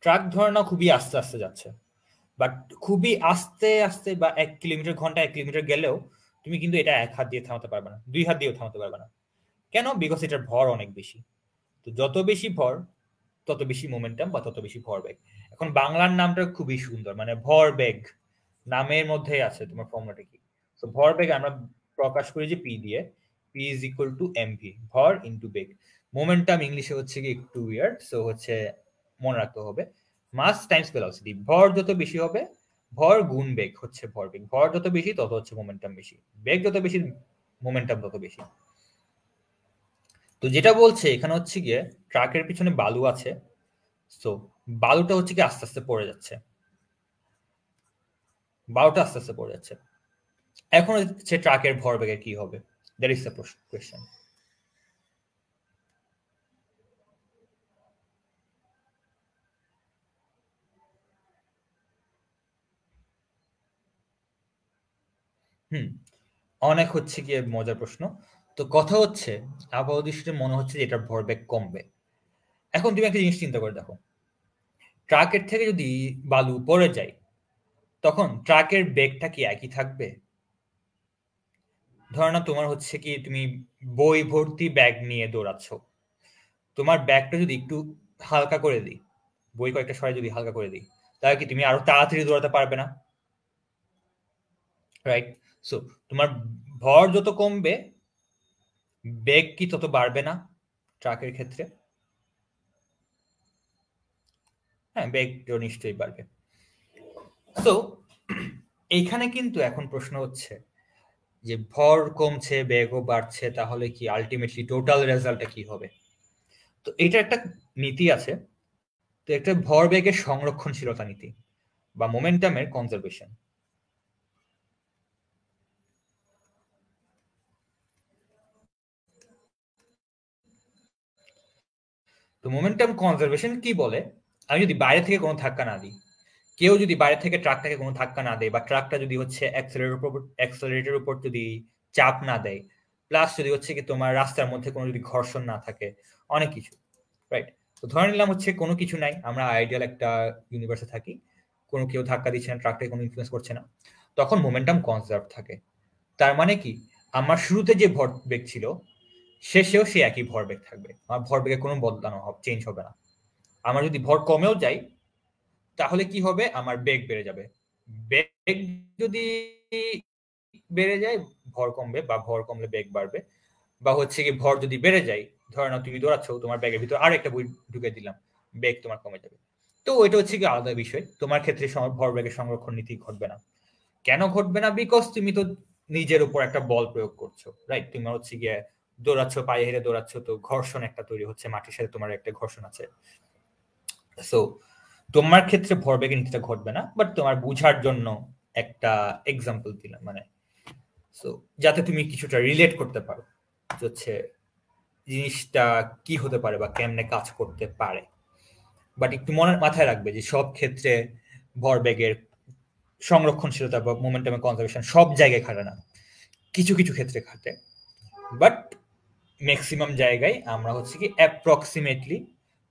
ট্রাক ধরে নাও খুবই আস্তে আস্তে যাচ্ছে, বাট খুবই আস্তে আস্তে বা 1 কিলোমিটার ঘন্টা 1 কিলোমিটার গেলেও তুমি কিন্তু এটা এক হাত দিয়ে থামাতে পারবে না, 2 হাত দিয়েও থামাতে পারবে না। কেন? বিকজ এটার ভর অনেক বেশি। তো যত বেশি ভর তত বেশি মোমেন্টাম বা তত বেশি ভরবেগ। এখন বাংলার নামটা খুবই সুন্দর, মানে ভরবেগ নামের মধ্যে আছে তোমার ফর্মুলাটা কি। তো ভরবেগ আমরা প্রকাশ করি যে পি দিয়ে, P is equal two MV, ভর ইন্টু বেগ। মোমেন্টাম ইংলিশে হচ্ছে কি একটু উইয়ার্ড, সো হচ্ছে মনে রাখতে হবে মাস টাইমস ভেলোসিটি। ভর যত বেশি হবে, ভর গুণ বেগ হচ্ছে ভরবেগ। ভর যত বেশি তত হচ্ছে মোমেন্টাম বেশি, বেগ যত বেশি মোমেন্টাম তত বেশি। তো যেটা বলছে এখানে হচ্ছে গিয়ে ট্রাকের পিছনে বালু আছে, সো বালুটা হচ্ছে কি আস্তে আস্তে পড়ে যাচ্ছে, বালুটা আস্তে আস্তে পড়ে যাচ্ছে। এখন হচ্ছে ট্রাকের ভরবেগের কি হবে? That is the question. অনেক হচ্ছে গিয়ে মজার প্রশ্ন। তো কথা হচ্ছে আপাতত দৃষ্টিতে মনে হচ্ছে যে এটার ভরবেগ কমবে। এখন তুমি একটা জিনিস চিন্তা করে দেখো, ট্রাকের থেকে যদি বালু পড়ে যায় তখন ট্রাকের বেগটা কি একই থাকবে? ধরো না তোমার হচ্ছে কি তুমি বই ভর্তি ব্যাগ নিয়ে দৌড়াচ্ছ, তোমার ব্যাগটা যদি একটু হালকা করে দিই, বই কয়েকটা সরাই যদি হালকা করে দিই, তাহলে কি তুমি আরো তাড়াতাড়ি দৌড়াতে পারবে না? রাইট। সো তোমার ভর যত কমবে বেগ কি তত বাড়বে না ট্রাকের ক্ষেত্রে? হ্যাঁ, বেগ নিশ্চয়ই বাড়বে। তো এইখানে কিন্তু এখন প্রশ্ন হচ্ছে যে ভর কমছে বেগও বাড়ছে, তাহলে কি আলটিমেটলি টোটাল রেজাল্টটা কি হবে? তো এটা একটা নীতি আছে, তো একটা ভরবেগের সংরক্ষণশীলতা নীতি বা মোমেন্টামের কনজারভেশন। তো মোমেন্টাম কনজারভেশন কি বলে? আমি যদি বাইরে থেকে কোনো ধাক্কা না দিই, কেউ যদি বাইরে থেকে ট্রাকটাকে কোনো ধাক্কা না দেয়, বা ট্রাকটা যদি হচ্ছে অ্যাক্সেলারেটরের উপর যদি চাপ না দেয়, প্লাস যদি হচ্ছে কি তোমার রাস্তার মধ্যে কোনো যদি ঘর্ষণ না থাকে, অনেক কিছু, রাইট? তো ধরে নিলাম হচ্ছে কোনো কিছু নাই, আমরা আইডিয়াল একটা ইউনিভার্সে থাকি, কোনো কেউ ধাক্কা দিচ্ছে না, ট্রাকটাকে কোনো ইনফ্লুয়েন্স করছে না, তখন মোমেন্টাম কনজার্ভ থাকে। তার মানে কি আমার শুরুতে যে ভরবেগ ছিল শেষেও সে একই ভরবেগ থাকবে, আমার ভরবেগে কোনো বদলানো চেঞ্জ হবে না। আমার যদি ভর কমেও যায় তাহলে কি হবে? আমার বেগ বেড়ে যাবে। বেগ যদি বেড়ে যায় ভর কমবে, বা ভর কমলে বেগ বাড়বে, বা হচ্ছে কি ভর যদি বেড়ে যায়, ধরো না তুমি দৌড়াচ্ছ, তোমার ব্যাগের ভিতর আর একটা বই ঢুকে দিলাম, বেগ তোমার কমে যাবে। তো ওইটা হচ্ছে কি আলাদা বিষয়। তোমার ক্ষেত্রে ভর বেগের সংরক্ষণ নীতি ঘটবে না। কেন ঘটবে না? বিকজ তুমি তো নিজের উপর একটা বল প্রয়োগ করছো, রাইট? তুমি হচ্ছে গিয়ে দৌড়াচ্ছ, পায়ে হেরে দৌড়াচ্ছ, তো ঘর্ষণ একটা তৈরি হচ্ছে, মাটির সাথে তোমার একটা ঘর্ষণ আছে। সো তোমার ক্ষেত্রে ভরবেগের নীতিটা ঘটবে না, বাট তোমার বুঝার জন্য একটা এক্সাম্পল দিলাম, মানে সো যাতে তুমি কিছুটা রিলেট করতে পারো হচ্ছে জিনিসটা কি হতে পারে বা কেমনে কাজ করতে পারে। বাট একটু মাথায় রাখবে যে সব ক্ষেত্রে ভরবেগের সংরক্ষণশীলতা বা মোমেন্টামের কনজারভেশন সব জায়গায় খাটে না, কিছু কিছু ক্ষেত্রে খাটে। বাট ম্যাক্সিমাম জায়গায় আমরা হচ্ছে কি অ্যাপ্রক্সিমেটলি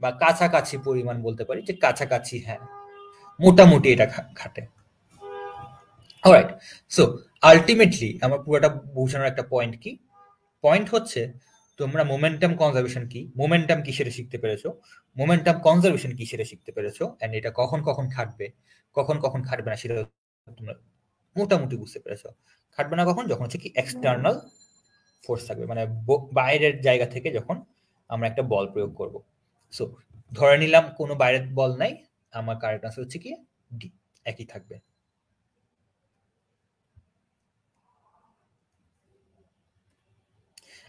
বা কাছাকাছি পরিমাণ বলতে পারি যে কাছাকাছি, হ্যাঁ মোটামুটি এটা খাটে। অলরাইট, সো আলটিমেটলি আমার পুরোটা বোঝানোর একটা পয়েন্ট কি, পয়েন্ট হচ্ছে তোমরা মোমেন্টাম কনজারভেশন কি, মোমেন্টাম কি সেটা শিখতে পেরেছো, মোমেন্টাম কনজারভেশন কি সেটা শিখতে পেরেছো, এন্ড এটা কখন কখন খাটবে কখন কখন খাটবে না সেটা তোমরা মোটামুটি বুঝতে পেরেছো। খাটবে না কখন, যখন হচ্ছে কি এক্সটার্নাল ফোর্স থাকবে, মানে বাইরের জায়গা থেকে যখন আমরা একটা বল প্রয়োগ করব। সো ধরে নিলাম কোনো বাইরের বল নাই, আমার কারেক্ট আনসার হচ্ছে কি ডি, একই থাকবে।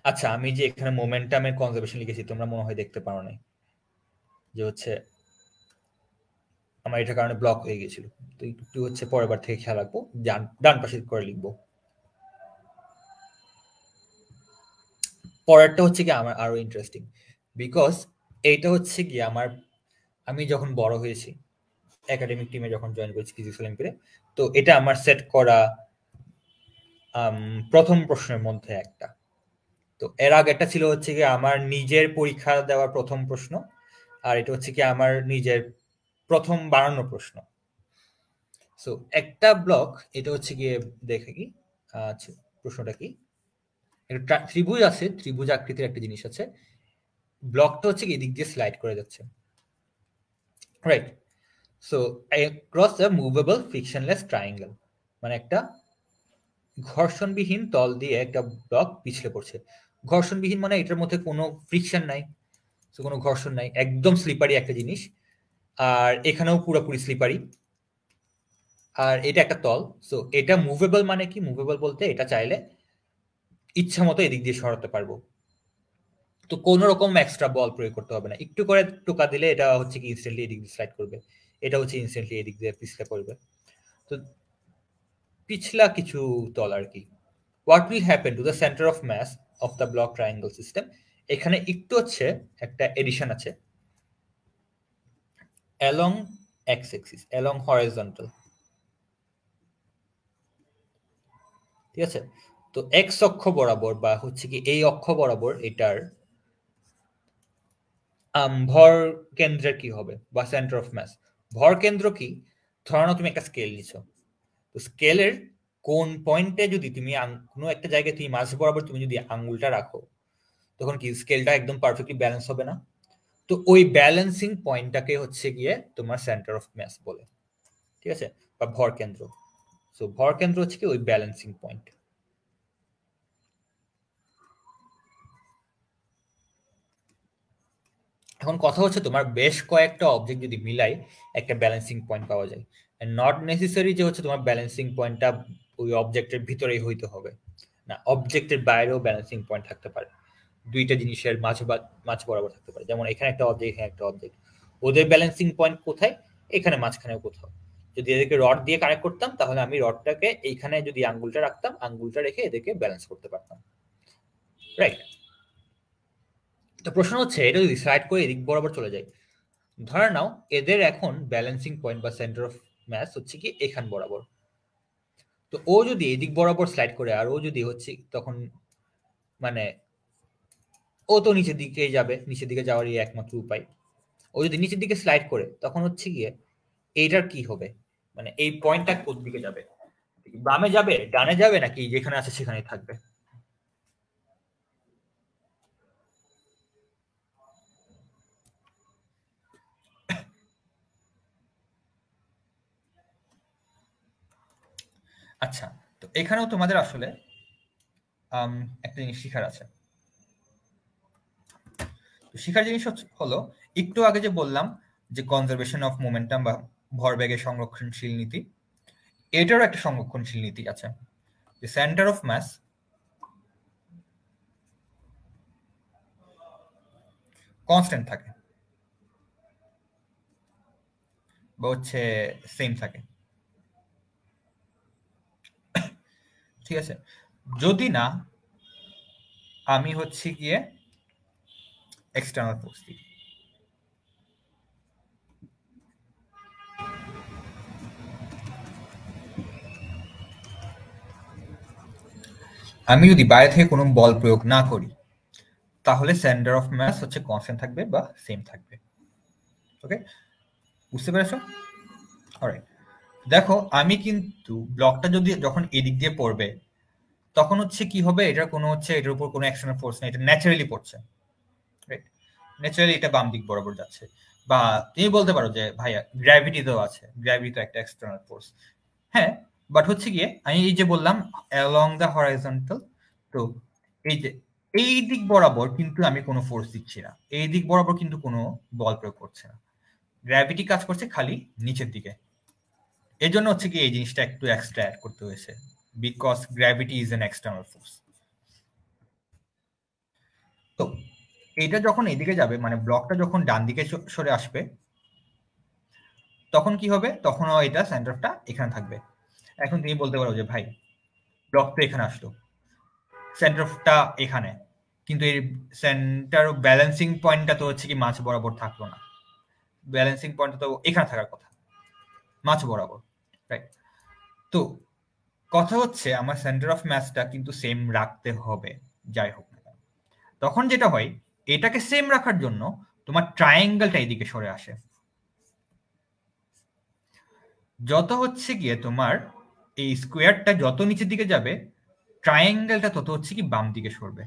আচ্ছা, আমি যে এখানে মোমেন্টামের কনজারভেশন লিখেছি তোমরা মনে হয় দেখতে পারো নাই, যে হচ্ছে আমার এটার কারণে ব্লক হয়ে গেছিল, তো একটু হচ্ছে পরের বার থেকে খেয়াল রাখবো, ডান পাশে করে লিখবো। পরেরটা হচ্ছে কি আমার আরো ইন্টারেস্টিং, বিকজ এইটা হচ্ছে কি আমি যখন বড় হয়েছি একাডেমিক টিমে যখন জয়েন করেছি ফিজিক্স অলিম্পিয়াডে, তো এটা আমার সেট করা প্রথম প্রশ্নের মধ্যে একটা। তো এর আগেটা ছিল হচ্ছে কি আমার নিজের পরীক্ষা দেওয়ার প্রথম প্রশ্ন, আর এটা হচ্ছে কি আমার নিজের প্রথম বানানো প্রশ্ন। সো একটা ব্লক, এটা হচ্ছে গিয়ে দেখে কি আচ্ছা প্রশ্নটা কি, একটা ত্রিভুজ আছে, ত্রিভুজ আকৃতির একটা জিনিস আছে, ব্লকটা হচ্ছে কি এদিক দিয়ে স্লাইড করে যাচ্ছে, right? So across the movable frictionless triangle, মানে একটা ঘর্ষণবিহীন তল দিয়ে একটা ব্লক পিছলে পড়ছে। ঘর্ষণবিহীন মানে এটার মধ্যে কোনো ফ্রিকশন নাই, তো কোনো ঘর্ষণ নাই, একদম স্লিপারি একটা জিনিস, আর এখানেও পুরোপুরি স্লিপারি, আর এটা একটা তল। সো এটা মুভেবল, মানে কি মুভেবল বলতে এটা চাইলে ইচ্ছা মতো এদিক দিয়ে সরাতে পারবো, তো কোনো রকম এক্সট্রা বল প্রয়োগ করতে হবে না, একটু করে টোকা দিলে এটা হচ্ছে কি ইনস্ট্যান্টলি এদিক দিয়ে স্লাইড করবে, এটা হচ্ছে ইনস্ট্যান্টলি এদিক দিয়ে পিছলে পড়বে। তো পিছলা কিছু তল আর কি। What will happen to the centre of mass of the block triangle system, এখানে একটু হচ্ছে একটা এডিশন আছে, along x axis, along horizontal, ঠিক আছে? তো এক্স অক্ষ বরাবর বা হচ্ছে কি এই অক্ষ বরাবর এটার ভর কেন্দ্রের কি হবে বা সেন্টার অফ মাস। ভর কেন্দ্র কি, ধরো তুমি একটা স্কেল নিছো, তো স্কেলের কোন পয়েন্টে যদি তুমি কোনো একটা জায়গায় তুমি মাঝ বরাবর তুমি যদি আঙ্গুলটা রাখো, তখন কি স্কেলটা একদম পারফেক্টলি ব্যালেন্স হবে না? তো ওই ব্যালেন্সিং পয়েন্টটাকে হচ্ছে গিয়ে তোমার সেন্টার অফ মাস বলে, ঠিক আছে, বা ভর কেন্দ্র। সো ভর কেন্দ্র হচ্ছে কি ওই ব্যালেন্সিং পয়েন্ট। এখন কথা হচ্ছে তোমার বেশ কয়েকটা অবজেক্ট যদি মিলাই একটা ব্যালেন্সিং পয়েন্ট পাওয়া যায়, নট নেসেসারি যে হচ্ছে তোমার ব্যালেন্সিং পয়েন্টটা ওই অবজেক্টের ভিতরেই হইতে হবে, না অবজেক্টের বাইরেও ব্যালেন্সিং পয়েন্ট থাকতে পারে, দুইটা জিনিসের মাঝ বরাবর থাকতে পারে, যেমন এখানে একটা অবজেক্ট এখানে একটা অবজেক্ট, ওদের ব্যালেন্সিং পয়েন্ট কোথায়, এখানে মাঝখানেও কোথাও। যদি এদেরকে রড দিয়ে কানেক্ট করতাম তাহলে আমি রডটাকে এইখানে যদি আঙ্গুলটা রাখতাম, আঙ্গুলটা রেখে এদেরকে ব্যালেন্স করতে পারতাম, রাইট? তো প্রশ্ন হচ্ছে এটা যদি স্লাইড করে এদিক বরাবর চলে যায়, ধরে নাও এদের এখন ব্যালেন্সিং পয়েন্ট বা সেন্টার অফ মাস হচ্ছে কি এখান বরাবর, তো ও যদি এদিক বরাবর স্লাইড করে আর ও যদি হচ্ছে তখন মানে ও তো নিচের দিকে যাবে, নিচের দিকে যাওয়ারই একমাত্র উপায়, ও যদি নিচের দিকে স্লাইড করে তখন হচ্ছে গিয়ে এইটার কি হবে, মানে এই পয়েন্টটা কোন দিকে যাবে, বামে যাবে ডানে যাবে নাকি যেখানে আছে সেখানেই থাকবে? আচ্ছা, তো এখানেও তোমাদের আসলে একটা জিনিস শিখার আছে। শিখার জিনিস হলো একটু আগে যে বললাম যে কনজারভেশন অফ মোমেন্টাম বা ভরবেগের সংরক্ষণশীল নীতি, এটারও একটা সংরক্ষণশীল নীতি আছে, যে সেন্টার অফ মাস কনস্ট্যান্ট থাকে বা হচ্ছে সেম থাকে। ঠিক আছে, যদি না আমি হচ্ছে গিয়ে এক্সটার্নাল ফোর্স দিই। আমি যদি বাইরে থেকে কোনো বল প্রয়োগ না করি তাহলে সেন্টার অফ মাস হচ্ছে কনস্ট্যান্ট থাকবে বা সেম থাকবে। ওকে, বুঝতে পেরেছো? অলরাইট, দেখো আমি কিন্তু ব্লকটা যদি যখন এদিক দিয়ে পড়বে তখন হচ্ছে কি হবে, এটার কোনো হচ্ছে এটার উপর কোনো এক্সটার্নাল ফোর্স নেই, এটা ন্যাচারালি পড়ছে, রাইট? ন্যাচারালি এটা বাম দিক বরাবর যাচ্ছে। বা তুমি বলতে পারো যে ভাইয়া গ্র্যাভিটি তো আছে, গ্র্যাভিটি তো একটা এক্সটার্নাল ফোর্স। হ্যাঁ, বাট হচ্ছে গিয়ে আমি এই যে বললাম অ্যালং দ্য হরাইজন্টাল, তো এই যে এই দিক বরাবর কিন্তু আমি কোনো ফোর্স দিচ্ছি না, এই দিক বরাবর কিন্তু কোনো বল প্রয়োগ করছে না, গ্র্যাভিটি কাজ করছে খালি নিচের দিকে। এর জন্য হচ্ছে কি এই জিনিসটা একটু এক্সট্রা অ্যাড করতে হয়েছে, because gravity is an external force. তো এটা যখন এদিকে যাবে, মানে ব্লকটা যখন ডান দিকে সরে আসবে তখন কি হবে, তখন এটা সেন্টারটা এখানে থাকবে। এখন তুমি বলতে পারো যে ভাই ব্লক তো এখানে আসলো, সেন্টারটা এখানে, কিন্তু এই সেন্টার ব্যালেন্সিং পয়েন্টটা তো হচ্ছে কি মাঝ বরাবর থাকলো না, ব্যালেন্সিং পয়েন্টটা তো এখানে থাকার কথা, মাঝ বরাবর, রাইট? তো কথা হচ্ছে আমার সেন্টার অফ মাসটা কিন্তু সেম রাখতে হবে যাই হোক না কেন। তখন যেটা হয়, এটাকে সেম রাখার জন্য তোমার ট্রায়াঙ্গেলটা এদিকে সরে আসে। যত হচ্ছে গিয়ে তোমার এই স্কোয়ারটা যত নিচের দিকে যাবে ট্রায়াঙ্গেলটা তত হচ্ছে কি বাম দিকে সরবে,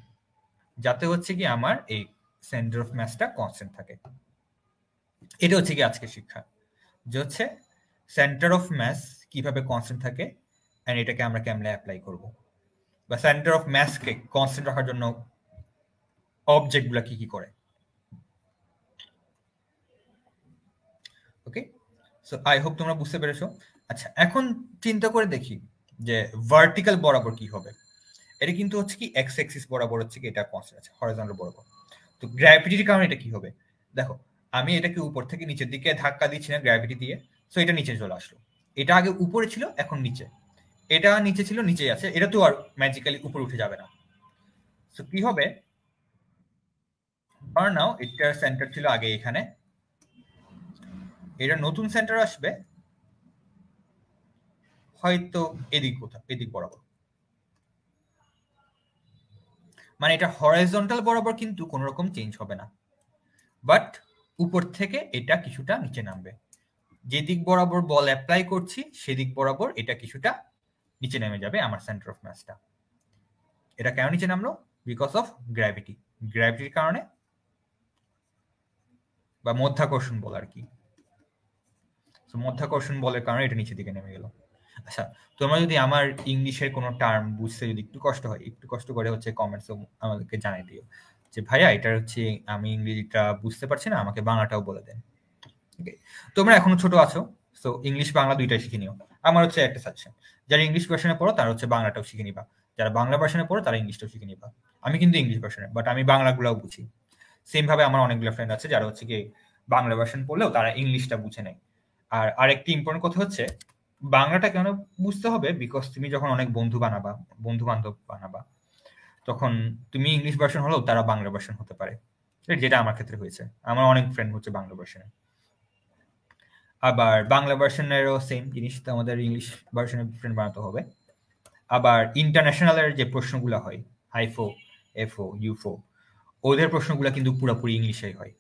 যাতে হচ্ছে কি আমার এই সেন্টার অফ মাসটা কনস্ট্যান্ট থাকে। এটা হচ্ছে কি আজকে শিক্ষা, যে হচ্ছে সেন্টার অফ মাস কিভাবে কনস্ট্যান্ট থাকে এন্ড এটাকে আমরা কেমনে অ্যাপ্লাই করব, বা সেন্টার অফ মাসকে কনস্ট্যান্ট রাখার জন্য অবজেক্টগুলো কি কি করে। ওকে, সো আই হোপ তোমরা বুঝতে পেরেছো। আচ্ছা, এখন চিন্তা করে দেখি যে ভার্টিক্যাল বরাবর কি হবে। এটা কিন্তু হচ্ছে কি এক্স অ্যাক্সিস বরাবর হচ্ছে কি এটা কনস্ট্যান্ট আছে, হরিজন্টাল বরাবর। তো গ্র্যাভিটির কারণে এটা কি হবে, দেখো আমি এটাকে উপর থেকে নিচের দিকে ধাক্কা দিচ্ছি না গ্র্যাভিটি দিয়ে, সো এটা নিচে চলে আসলো। এটা আগে উপরে ছিল এখন নিচে, এটা নিচে ছিল নিচে আছে, এটা তো আর ম্যাজিক্যালি উপরে উঠে যাবে না। সো কি হবে, ধর নাও এটার সেন্টার ছিল আগে এখানে, এটা নতুন সেন্টার আসবে হয়তো এদিক কোথাও, এদিক বরাবর, মানে এটা হরাইজন্টাল বরাবর কিন্তু কোনো রকম চেঞ্জ হবে না, বাট উপর থেকে এটা কিছুটা নিচে নামবে। যেদিক বরাবর বল অ্যাপ্লাই করছি সেদিক বরাবর এটা কিছুটা নিচে নেমে যাবে আমার সেন্টার অফ মাসটা। এটা কেন নিচে নামলো, বিকজ অফ গ্র্যাভিটি, গ্র্যাভিটির কারণে, বা মধ্যাকর্ষণ বল আর কি। মধ্যাকর্ষণ বলের কারণে এটা নিচের দিকে নেমে গেল। আচ্ছা, তোমরা যদি আমার ইংলিশের কোনো টার্ম বুঝতে যদি একটু কষ্ট হয়, একটু কষ্ট করে হচ্ছে কমেন্টস আমাদেরকে জানিয়ে দিও যে ভাইয়া এটা হচ্ছে আমি ইংরেজিটা বুঝতে পারছি না, আমাকে বাংলাটাও বলে দেন। তোমরা এখনো ছোট আছো, সো ইংলিশ বাংলা দুইটাই শিখে নিও। আমার হচ্ছে একটা সাজেশন, যারা ইংলিশ ভার্সনে পড়ো তারা হচ্ছে বাংলাটাও শিখে নিবা, যারা বাংলা ভার্সনে পড়ো তারা ইংলিশটাও শিখে নিবা। আমি কিন্তু ইংলিশ ভার্সনে, বাট আমি বাংলাগুলাও বুঝি। সেম ভাবে আমার অনেকগুলো ফ্রেন্ড আছে যারা হচ্ছে কি বাংলা ভার্সন পড়লেও তারা ইংলিশটা বুঝে নেয়। আর আরেকটি ইম্পর্টেন্ট কথা হচ্ছে বাংলাটা কেন বুঝতে হবে, বিকজ তুমি যখন অনেক বন্ধু বানাবা, বন্ধু বান্ধব বানাবা, তখন তুমি ইংলিশ ভার্সন হলেও তারা বাংলা ভার্সন হতে পারে, যেটা আমার ক্ষেত্রে হয়েছে। আমার অনেক ফ্রেন্ড হচ্ছে বাংলা ভার্সনে, আবার বাংলা ভার্সনেরও সেম জিনিস, আমাদের ইংলিশ ভার্সনের ফ্রেন্ড বানাতে হবে। আবার ইন্টারন্যাশনালের যে প্রশ্নগুলো হয়, আইফো, এফও, ইউফো, ওদের প্রশ্নগুলো কিন্তু পুরোপুরি ইংলিশেই হয়।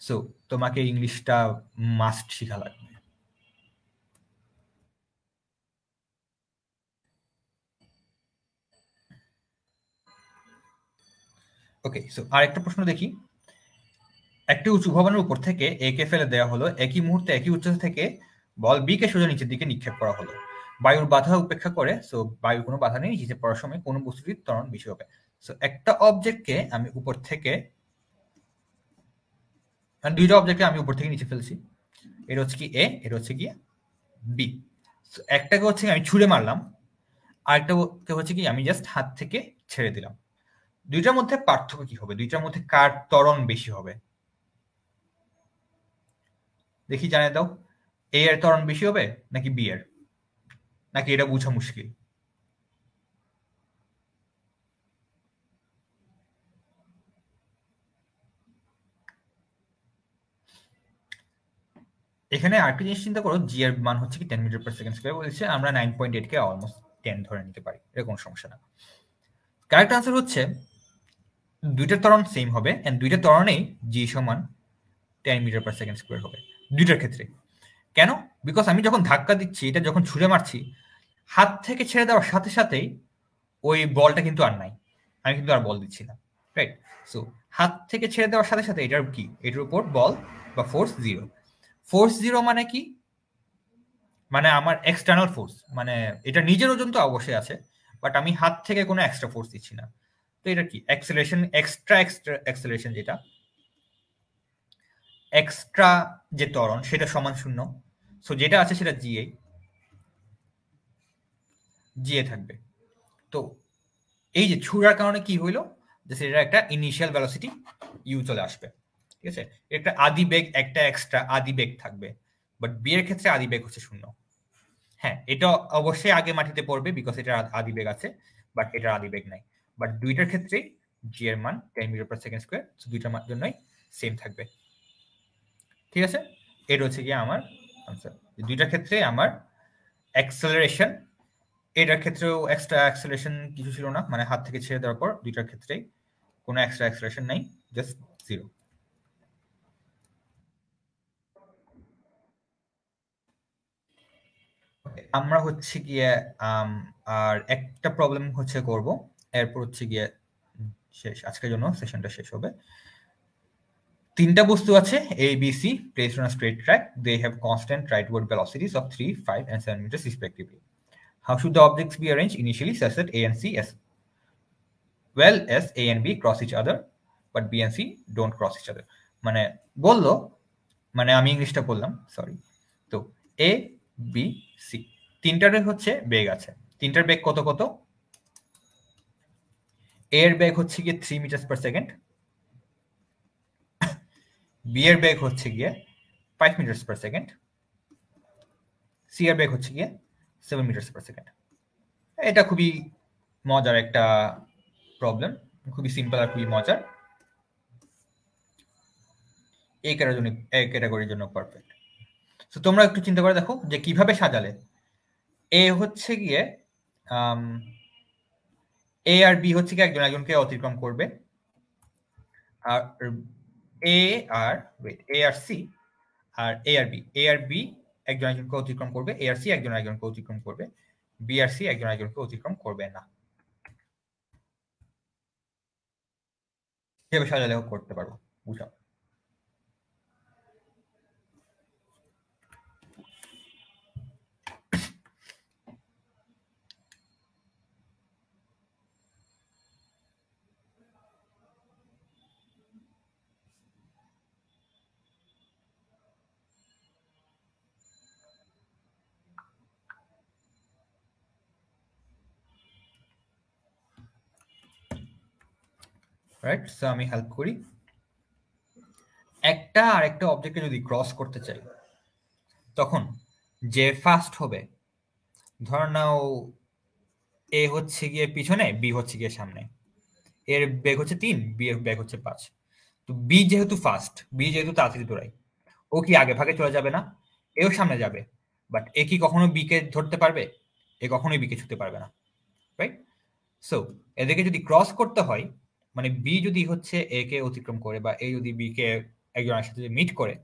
সো তোমাকে ইংলিশটা মাস্ট শেখা লাগবে। ওকে, সো আরেকটা প্রশ্ন দেখি। একটি উঁচু ভবনের উপর থেকে এ কে ফেলে দেওয়া হলো, একই মুহূর্তে একই উচ্চতা থেকে বল বি কে সোজা নিচের দিকে নিক্ষেপ করা হলো। বায়ুর বাধা উপেক্ষা করে, সো বায়ুর কোনো বাধা নেই, নিচে পড়ার সময় কোনো বস্তুটির ত্বরণ বেশি হবে। সো একটা অবজেক্টকে আমি উপর থেকে, দুইটা অবজেক্টকে আমি উপর থেকে নিচে ফেলছি, এটা হচ্ছে কি এ, এটা হচ্ছে কি বি। একটাকে হচ্ছে আমি ছুঁড়ে মারলাম, আরেকটাকে হচ্ছে কি আমি জাস্ট হাত থেকে ছেড়ে দিলাম। দুইটার মধ্যে পার্থক্য কি হবে, দুইটার মধ্যে কার ত্বরণ বেশি হবে দেখি, জানিয়ে দাও। এ এর ত্বরণ বেশি হবে নাকি বি এর, নাকি এটা বোঝা মুশকিল? এখানে আরেকটা জিনিস চিন্তা করো, জি এর মান হচ্ছে কি 10 মিটার পার সেকেন্ড স্কয়ার বলেছে, আমরা 9.8 কে অলমোস্ট 10 ধরে নিতে পারি, এটা কোনো সমস্যা না। কারেক্ট আনসার হচ্ছে দুইটা ত্বরণ সেম হবে এন্ড দুইটা ত্বরণেই জি সমান 10 মিটার পার সেকেন্ড স্কয়ার হবে দুইটার ক্ষেত্রে। কেন? বিকজ আমি যখন ধাক্কা দিচ্ছি, এটা যখন ছুঁড়ে মারছি, হাত থেকে ছেড়ে দেওয়ার সাথে সাথেই ওই বলটা কিন্তু আর নাই, আমি কিন্তু আর বল দিচ্ছি না, রাইট? সো হাত থেকে ছেড়ে দেওয়ার সাথে সাথে এটার কি, এটার উপর বল বা ফোর্স জিরো। ফোর্স জিরো মানে কি? মানে আমার এক্সটার্নাল ফোর্স, মানে এটা নিজের ওজন তো অবশ্যই আছে, বাট আমি হাত থেকে কোনো এক্সট্রা ফোর্স দিচ্ছি না। তো এটা কি অ্যাক্সেলারেশন, এক্সট্রা অ্যাক্সেলারেশন, যেটা এক্সট্রা যে ত্বরণ সেটা সমান শূন্য। সো যেটা আছে সেটা জিএ জিএ থাকবে। তো এই যে ছুড়ার কারণে কি হইলো, যে সেটা একটা ইনিশিয়াল ভেলোসিটি ইউ চলে আসবে, ঠিক আছে? একটা আদি বেগ, একটা এক্সট্রা আদি বেগ থাকবে, বাট বি এর ক্ষেত্রে আদি বেগ হচ্ছে শূন্য। হ্যাঁ, এটা অবশ্যই আগে মাটিতে পড়বে বিকজ এটা আদি বেগ আছে, বাট এটার আদি বেগ নাই। বাট দুইটার ক্ষেত্রে জি এর মান 10 মিটার পার সেকেন্ড স্কয়ার, দুইটার জন্যই সেম থাকবে, ঠিক আছে? এটা হচ্ছে কি আমার আনসার। দুইটার ক্ষেত্রে আমার অ্যাক্সেলারেশন, এটার ক্ষেত্রেও এক্সট্রা অ্যাক্সেলারেশন কিছু ছিল না, মানে হাত থেকে ছেড়ে দেওয়ার পর দুইটার ক্ষেত্রেই কোনো এক্সট্রা অ্যাক্সেলারেশন নাই, জাস্ট জিরো। আমরা হচ্ছে গিয়ে আর একটা প্রবলেম হচ্ছে করব, এরপর হচ্ছে গিয়ে শেষ, আজকের জন্য সেশনটা শেষ হবে। তিনটা বস্তু আছে A, B, C placed on a straight track. They have constant rightward velocities of 3, 5 and 7 meters respectively. How should the objects be arranged initially such that A and C as well as A and B cross each other but B and C don't cross each other? মানে বললো, মানে আমি ইংলিশটা বললাম, sorry. তো A, B, C তিনটারে হচ্ছে বেগ আছে, তিনটার বেগ কত কত? A এর বেগ হচ্ছে গিয়ে 3 মিটার পার সেকেন্ড, বি এর বেগ হচ্ছে গিয়ে 5 মিটার পার সেকেন্ড, সি এর বেগ হচ্ছে গিয়ে 7 মিটার পার সেকেন্ড। এটা খুবই মজার একটা প্রবলেম, খুবই সিম্পল আর খুবই মজার, এই ক্যাটাগরির জন্য পারফেক্ট। তো তোমরা একটু চিন্তা করে দেখো যে কিভাবে সাজালে এ হচ্ছে গিয়ে এ আর বি হচ্ছে গিয়ে একজন একজনকে অতিক্রম করবে, আর এ আর এ আর সি আর এ আর বি একজন একজনকে অতিক্রম করবে, এ আর সি একজন একজনকে অতিক্রম করবে, বি আর সি একজন একজনকে অতিক্রম করবে না। কিভাবে সাজালে করতে পারবো বুঝাও। রাইট, সো আমি হেল্প করি। একটা আর একটা অবজেক্টকে যদি ক্রস করতে চাই, তখন যে ফার্স্ট হবে, ধর নাও এ হচ্ছে গিয়ে পিছনে, বি হচ্ছে গিয়ে সামনে, এর বেগ হচ্ছে 3, বি এর বেগ হচ্ছে 5। তো বি যেহেতু ফার্স্ট, বি যেহেতু তাড়াতাড়ি দৌড়ায়, ও কি আগে ভাগে চলে যাবে না? এও সামনে যাবে, বাট এ কি কখনো বি কে ধরতে পারবে? এ কখনোই বি কে ছুতে পারবে না, রাইট? সো এদেরকে যদি ক্রস করতে হয়, মানে বি যদি হচ্ছে এ কে অতিক্রম করে বা এ যদি বি কে একজনের সাথে মিট করে,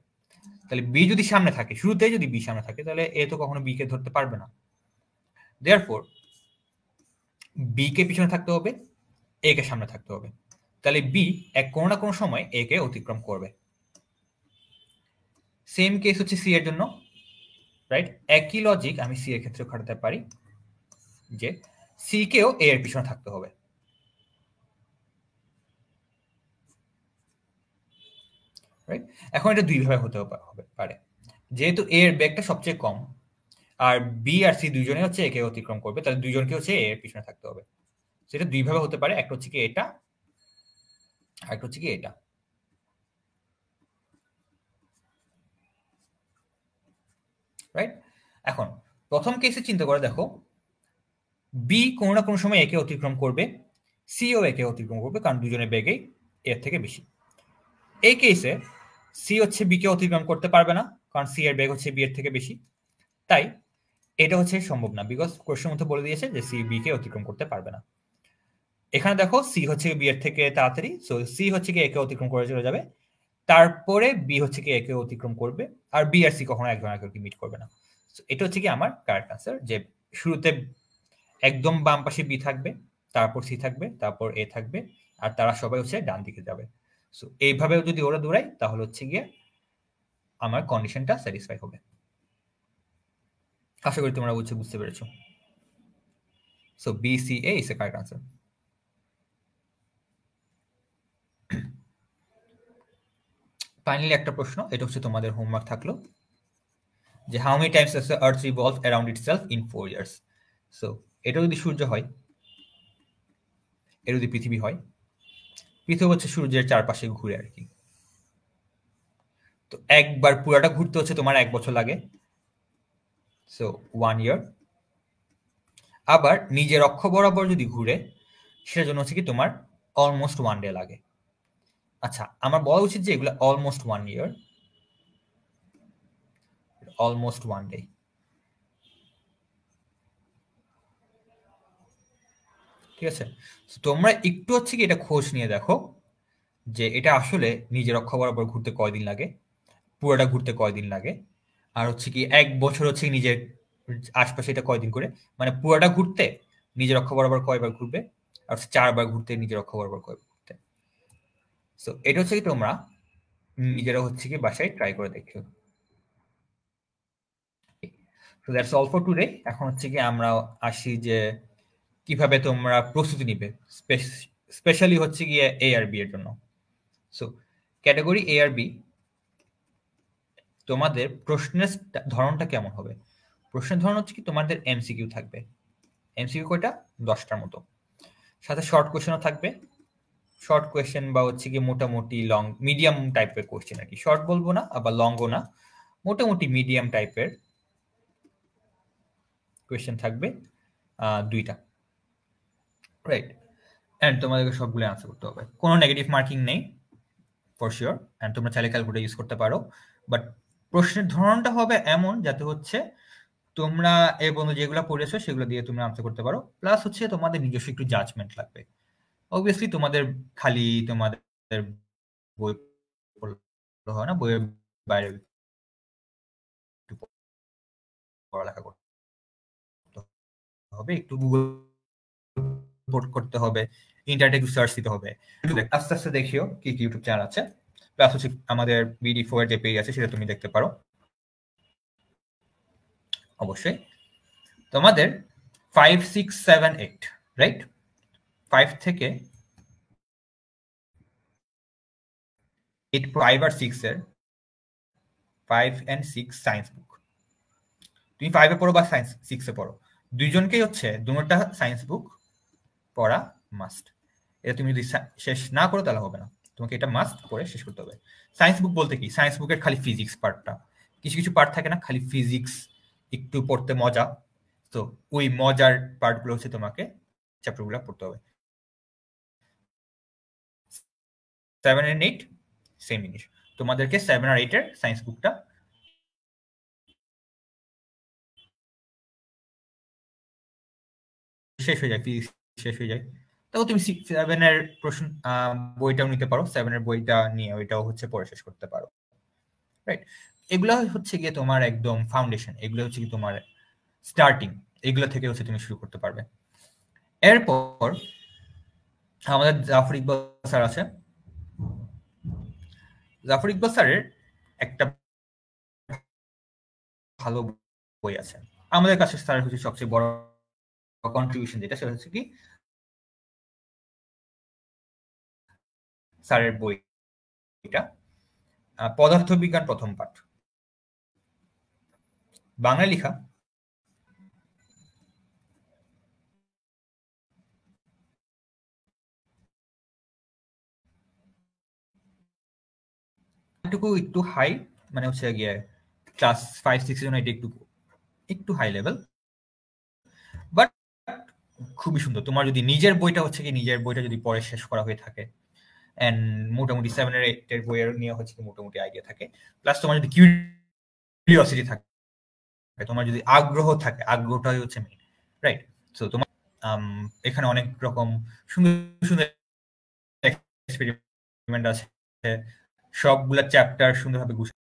তাহলে বি যদি সামনে থাকে, শুরুতে যদি বি সামনে থাকে, তাহলে এ তো কখনো বি কে ধরতে পারবে না। দেয়ারফোর বি কে পিছনে থাকতে হবে, এ কে সামনে থাকতে হবে, তাহলে বি কোনো না কোনো সময় এ কে অতিক্রম করবে। সেম কেস হচ্ছে সি এর জন্য, রাইট? একই লজিক আমি সি এর ক্ষেত্রে খাটাতে পারি, যে সি কেও এ এর পিছনে থাকতে হবে, রাইট? এখন এটা দুই ভাবে হতে পারে, যেহেতু এ এর বেগটা সবচেয়ে কম আর বি আর সি দুইজনে হচ্ছে একে অতিক্রম করবে, তাহলে দুইজনকে হচ্ছে এ এর পিছনে থাকতে হবে। সেটা দুই ভাবে হতে পারে, একটা হচ্ছে কি এটা, আর একটা হচ্ছে কি এটা, রাইট? এখন প্রথম কেসে চিন্তা করে দেখো, বি কোনো না কোনো সময় একে অতিক্রম করবে, সি ও একে অতিক্রম করবে, কারণ দুজনের বেগেই এর থেকে বেশি। এই কেসে সি হচ্ছে বি কে অতিক্রম করতে পারবে না, কারণ সি এর বেগ হচ্ছে বি এর থেকে বেশি। তাই এটা হচ্ছে সম্ভব না, বিকজ কোশ্চেন মধ্যে বলে দিয়েছে যে সি বি কে অতিক্রম করতে পারবে না। এখানে দেখো সি হচ্ছে বি এর থেকে তাড়াতাড়ি, সো সি হচ্ছে কি একে অতিক্রম করে চলে যাবে, তারপরে বি হচ্ছে কি একে অতিক্রম করবে, আর বি আর সি কখনো একজন আরেকজনকে মিট করবে না। এটা হচ্ছে কি আমার কারেক্ট আনসার, যে শুরুতে একদম বাম পাশে বি থাকবে, তারপর সি থাকবে, তারপর এ থাকবে, আর তারা সবাই হচ্ছে ডান দিকে যাবে। সো এইভাবে যদি ওরা দৌড়ায় তাহলে হচ্ছে গিয়ে আমার কন্ডিশনটা স্যাটিসফাই হবে। আশা করি তোমরা বুঝতে পেরেছো। So B C A is a correct answer. Finally একটা প্রশ্ন, এটা হচ্ছে তোমাদের হোমওয়ার্ক থাকলো, যে how many times does the earth revolve around itself in 4 years. So এটা যদি সূর্য হয়, এটা যদি পৃথিবী হয়, পৃথিবী হচ্ছে সূর্যের চারপাশে ঘুরে আর কি। তো একবার পুরাটা ঘুরতে হচ্ছে তোমার 1 বছর লাগে, সো 1 ইয়ার। আবার নিজের অক্ষ বরাবর যদি ঘুরে, সেটার জন্য হচ্ছে কি তোমার অলমোস্ট 1 ডে লাগে। আচ্ছা, আমার বলা উচিত যে এগুলো অলমোস্ট 1 ইয়ার, অলমোস্ট 1 ডে। ঠিক আছে, তোমরা একটু হচ্ছে কি এটা খোঁজ নিয়ে দেখো যে এটা আসলে নিজের অক্ষ বরাবর ঘুরতে কয়দিন লাগে, পুরোটা ঘুরতে কয়দিন লাগে, আর হচ্ছে কি 1 বছর হচ্ছে নিজের আশপাশে এটা কয়দিন করে, মানে পুরোটা ঘুরতে নিজের অক্ষ বরাবর কয়বার ঘুরবে, আর 4 বার ঘুরতে নিজের অক্ষ বরাবর কয়বার ঘুরতে। সো এটা হচ্ছে কি তোমরা নিজেরা হচ্ছে কি বাসায় ট্রাই করে দেখো। So that's all for today. এখন হচ্ছে কি আমরা আসি যে কিভাবে তোমরা প্রস্তুতি নিবে, স্পেশালি হচ্ছে গিয়ে এ আর বি এর জন্য। সো ক্যাটাগরি এ আর বি তোমাদের প্রশ্নের ধরনটা কেমন হবে? প্রশ্নের ধরন হচ্ছে কি তোমাদের এমসিকিউ থাকবে। এমসিকিউ কয়টা? 10টার মতো। সাথে শর্ট কোয়েশ্চেনও থাকবে। শর্ট কোয়েশ্চেন বা হচ্ছে কি মোটামুটি লং মিডিয়াম টাইপের কোয়েশ্চেন আর কি, শর্ট বলবো না আবার লংও না, মোটামুটি মিডিয়াম টাইপের কোয়েশ্চেন থাকবে 2টা, রাইট? এন্ড তোমাদেরকে সবগুলো আনসার করতে হবে, কোনো নেগেটিভ মার্কিং নেই ফর শিওর। এন্ড তোমরা চাইলে ক্যালকুলেটর ইউজ করতে পারো, বাট প্রশ্নের ধরনটা হবে এমন যাতে হচ্ছে তোমরা এই বন্ধু যেগুলো পড়েছো সেগুলো দিয়ে তোমরা আনসার করতে পারো, প্লাস হচ্ছে তোমাদের নিজস্ব একটু জাজমেন্ট লাগবে। অবভিয়াসলি তোমাদের খালি তোমাদের বই পড়লে হয় না, বইয়ের বাইরে একটু পড়ালেখা করতে হবে, একটু গুগল করতে হবে, ইন্টারনেটে একটু সার্চ দিতে হবে, আস্তে আস্তে দেখিও কি কি ইউটিউব চ্যানেল আছে, প্লাস হচ্ছে আমাদের BD4 এর যে পেজ আছে সেটা তুমি দেখতে পারো। অবশ্যই তোমাদের 5, 6, 7, 8, রাইট? 5 থেকে 8, 5 আর 6 এর 5 and 6 সায়েন্স বুক, তুমি 5 এ পড়ো বা 6 এ পড়ো, দুইজনকেই হচ্ছে দুটোটা সায়েন্স বুক পড়া মাস্ট। এটা তুমি যদি শেষ না করো তাহলে হবে না, তোমাকে এটা মাস্ট পড়ে শেষ করতে হবে। সায়েন্স বুক বলতে কি, সায়েন্স বুকের খালি ফিজিক্স পার্টটা, কিছু কিছু পার্ট থাকে না খালি ফিজিক্স একটু পড়তে মজা, তো ওই মজার পার্টগুলো হচ্ছে তোমাকে চ্যাপ্টারগুলো পড়তে হবে। 7 and 8 সেম জিনিস, তোমাদেরকে 7 আর 8 এর সায়েন্স বুকটা শেষ হয়ে যায়, ফিজিক্স শেষ হয়ে যায়, তাও তুমি 7 এর প্রশ্ন বইটাও নিতে পারো, 7 এর বইটা নিয়ে ওইটাও হচ্ছে পড়ে শেষ করতে পারো, রাইট? এগুলো হচ্ছে গিয়ে তোমার একদম ফাউন্ডেশন, এগুলো হচ্ছে কি তোমার স্টার্টিং, এগুলো থেকে হচ্ছে তুমি শুরু করতে পারবে। এরপর আমাদের জাফর ইকবাল স্যার আছে, জাফর ইকবাল স্যারের একটা ভালো বই আছে আমাদের কাছে, স্যারের হচ্ছে সবচেয়ে বড় কন্ট্রিবিউশন যেটা সেটা হচ্ছে কি স্যারের বইটা পদার্থবিজ্ঞান প্রথম পাঠ, বাংলা লেখা, একটু হাই, মানে হচ্ছে গিয়ে ক্লাস 5, 6 এর জন্য এটা একটু হাই লেভেল, বাট খুবই সুন্দর। তোমার যদি নিজের বইটা হচ্ছে কি নিজের বইটা যদি পড়ে শেষ করা হয়ে থাকে এন্ড মোটামুটি 7 এর 8 এর বইয়ের নিয়ে হচ্ছে কি মোটামুটি আইডিয়া থাকে। প্লাস তোমার যদি কিউরিওসিটি থাকে, তোমার যদি আগ্রহ থাকে, আগ্রহটাই হচ্ছে মেইন, রাইট? সো তোমার এখানে অনেক রকম সুন্দর সুন্দর এক্সপেরিমেন্ট আছে, সবগুলা চ্যাপ্টার সুন্দরভাবে গুছিয়ে।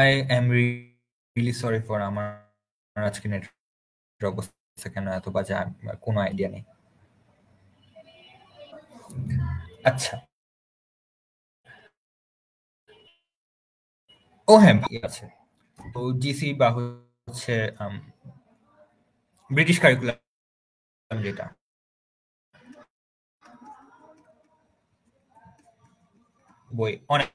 I am really sorry for আমার আজকে নেটের অবস্থা কেন এত বাজে, আমার কোনো আইডিয়া নেই। আচ্ছা, ও হ্যাঁ ভাই আছে। তো জিসি বা হচ্ছে ব্রিটিশ কারিকুলাম, যেটা বই অনেক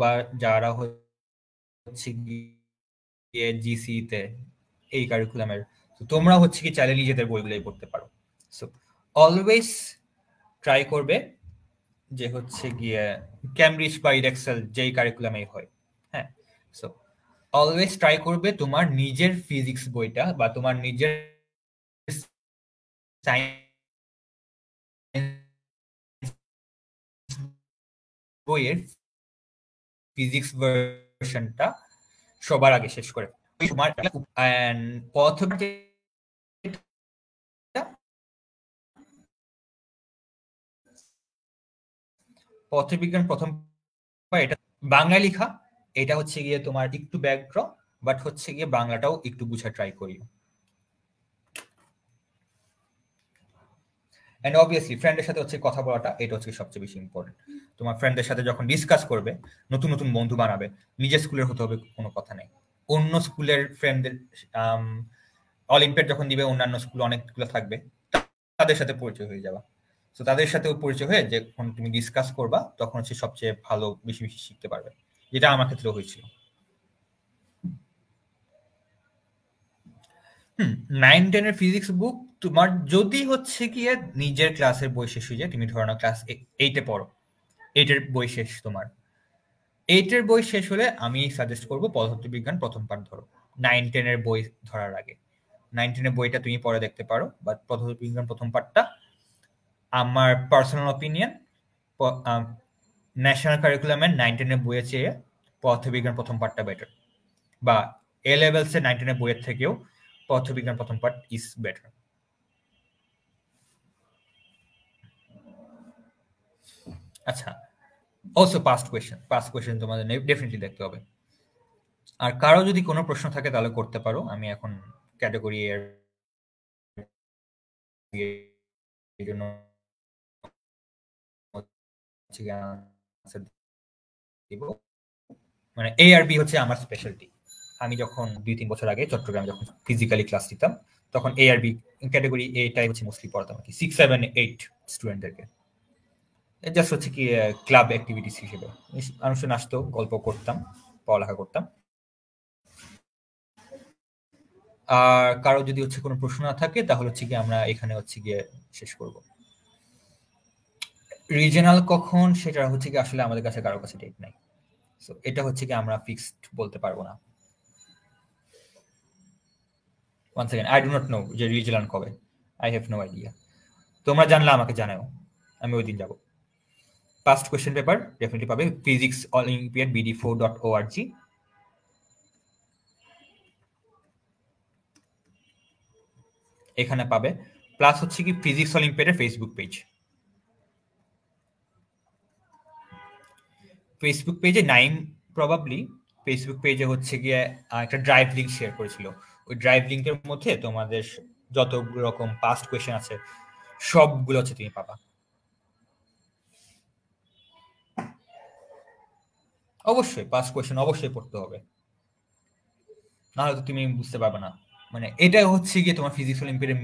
বা যারা হচ্ছে গিয়ে জিসি তে এই কারিকুলামের, তোমরা হচ্ছে কি চাইলে নিজেদের বইগুলোই পড়তে পারো। সো অলওয়েজ ট্রাই করবে যে হচ্ছে গিয়ে ক্যামব্রিজ বা ইডেক্সেল যেই কারিকুলামেই হয়, হ্যাঁ, সো অলওয়েজ ট্রাই করবে তোমার নিজের ফিজিক্স বইটা বা তোমার নিজের বইয়ের ফিজিক্স ভার্সনটা সবার আগে শেষ করে পথবিজ্ঞান প্রথম এটা বাংলা লেখা, এটা হচ্ছে গিয়ে তোমার একটু ব্যাকড্র, বাট হচ্ছে গিয়ে বাংলাটাও একটু বুঝা ট্রাই করি। এন্ড অবভিয়াসলি ফ্রেন্ডের সাথে হচ্ছে কথা বলাটা, এটা হচ্ছে সবচেয়ে বেশি ইম্পর্টেন্ট। তোমার ফ্রেন্ডের সাথে যখন ডিসকাস করবে, নতুন নতুন বন্ধু বানাবে, নিজের স্কুলের হতে হবে কোনো কথা নেই, অন্য স্কুলের ফ্রেন্ডদের অলিম্পিয়াড যখন দিবে, অন্যান্য স্কুল অনেকগুলো থাকবে, তাদের সাথে পরিচয় হয়ে যাবা। তো তাদের সাথেও পরিচয় হয়ে যখন তুমি ডিসকাস করবা, তখন হচ্ছে সবচেয়ে ভালো বেশি বেশি শিখতে পারবে, যেটা আমার ক্ষেত্রেও হয়েছিল। 9-10 এর ফিজিক্স বুক তোমার যদি হচ্ছে গিয়ে নিজের ক্লাসের বই শেষ হয়ে যায়, তুমি ধরো না ক্লাস 8-এ পড়ো, 8-এর বই শেষ, তোমার 8-এর বই শেষ হলে আমি সাজেস্ট করবো পদার্থবিজ্ঞান প্রথম পার্ট ধরো, 9-10 এর বই ধরার আগে। 9-10 এর বইটা তুমি পরে দেখতে পারো, বাট পদার্থবিজ্ঞান প্রথম পার্টটা আমার পার্সোনাল অপিনিয়ন ন্যাশনাল কারিকুলামের 9-10 এর বইয়ের চেয়ে পদার্থবিজ্ঞান প্রথম পার্টটা বেটার, বা এ লেভেলস এর 9-10 এর বইয়ের থেকেও পদার্থবিজ্ঞান প্রথম পার্ট ইজ বেটার। আচ্ছা, অলসো পাস্ট কোয়েশ্চেন তোমাদের ডেফিনেটলি দেখতে হবে। আর কারো যদি কোনো প্রশ্ন থাকে তাহলে করতে পারো, আমি এখন ক্যাটাগরি এর জন্য দিব। মানে এ আর বি হচ্ছে আমার স্পেশালিটি। আমি যখন 2-3 বছর আগে চট্টগ্রামে যখন ফিজিক্যালি ক্লাস নিতাম, তখন এ আর বি ক্যাটাগরি এটাই হচ্ছে মোস্টলি পড়াতাম আর কি, 6, 7, 8 স্টুডেন্টদেরকে। জাস্ট হচ্ছে কি ক্লাব অ্যাক্টিভিটিস হিসেবে অনুষ্ঠান আসতো, গল্প করতাম, পড়ালেখা করতাম। আর কারো যদি হচ্ছে কোনো প্রশ্ন না থাকে তাহলে হচ্ছে কি আমরা এখানে হচ্ছে গিয়ে শেষ করব। রিজিওনাল কখন, সেটা হচ্ছে কি আসলে আমাদের কাছে কারো কাছে ডেট নাই, সো এটা হচ্ছে কি আমরা ফিক্সড বলতে পারবো না। Once again I do not know যে রিজিওনাল কবে, আই হ্যাভ নো আইডিয়া। তোমরা জানলে আমাকে জানাও, আমি ওই দিন যাব। পাস্ট কোয়েশ্চেন পেপার ডেফিনেটলি পাবে, ফিজিক্স অলিম্পিয়াড bd4.org, এখানে পাবে। প্লাস হচ্ছে কি ফিজিক্স অলিম্পিয়াডের ফেসবুক পেজ, ফেসবুক পেজে নাইম প্রবাবলি ফেসবুক পেজে হচ্ছে গিয়ে একটা ড্রাইভ লিঙ্ক শেয়ার করেছিল, ওই ড্রাইভ লিঙ্কের মধ্যে তোমাদের যত রকম পাস্ট কোয়েশ্চেন আছে সবগুলো হচ্ছে তুমি পাবা। অবশ্যই পাস্ট কোয়েশ্চেন অবশ্যই পড়তে হবে, নাহলে তো তুমি বুঝতে পারবে না। মানে এটা হচ্ছে গিয়ে তোমার ফিজিক্স অলিম্পিয়াডের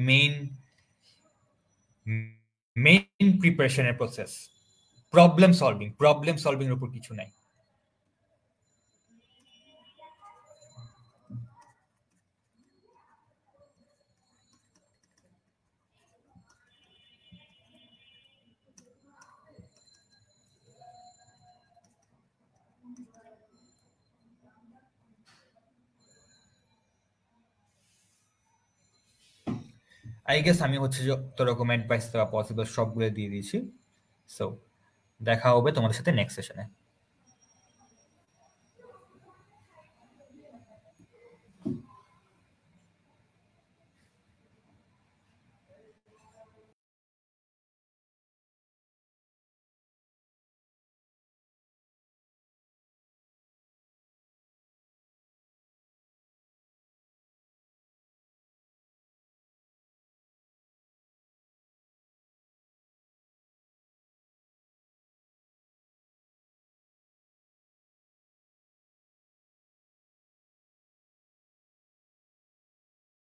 মেইন প্রিপারেশনের প্রসেস। প্রবলেম সলভিং এর উপর কিছু নাই। আই গেস আমি হচ্ছে যত রকম অ্যাডভাইস দেওয়া পসিবল সবগুলো দিয়ে দিয়েছি। সো দেখা হবে তোমাদের সাথে নেক্সট সেশনে।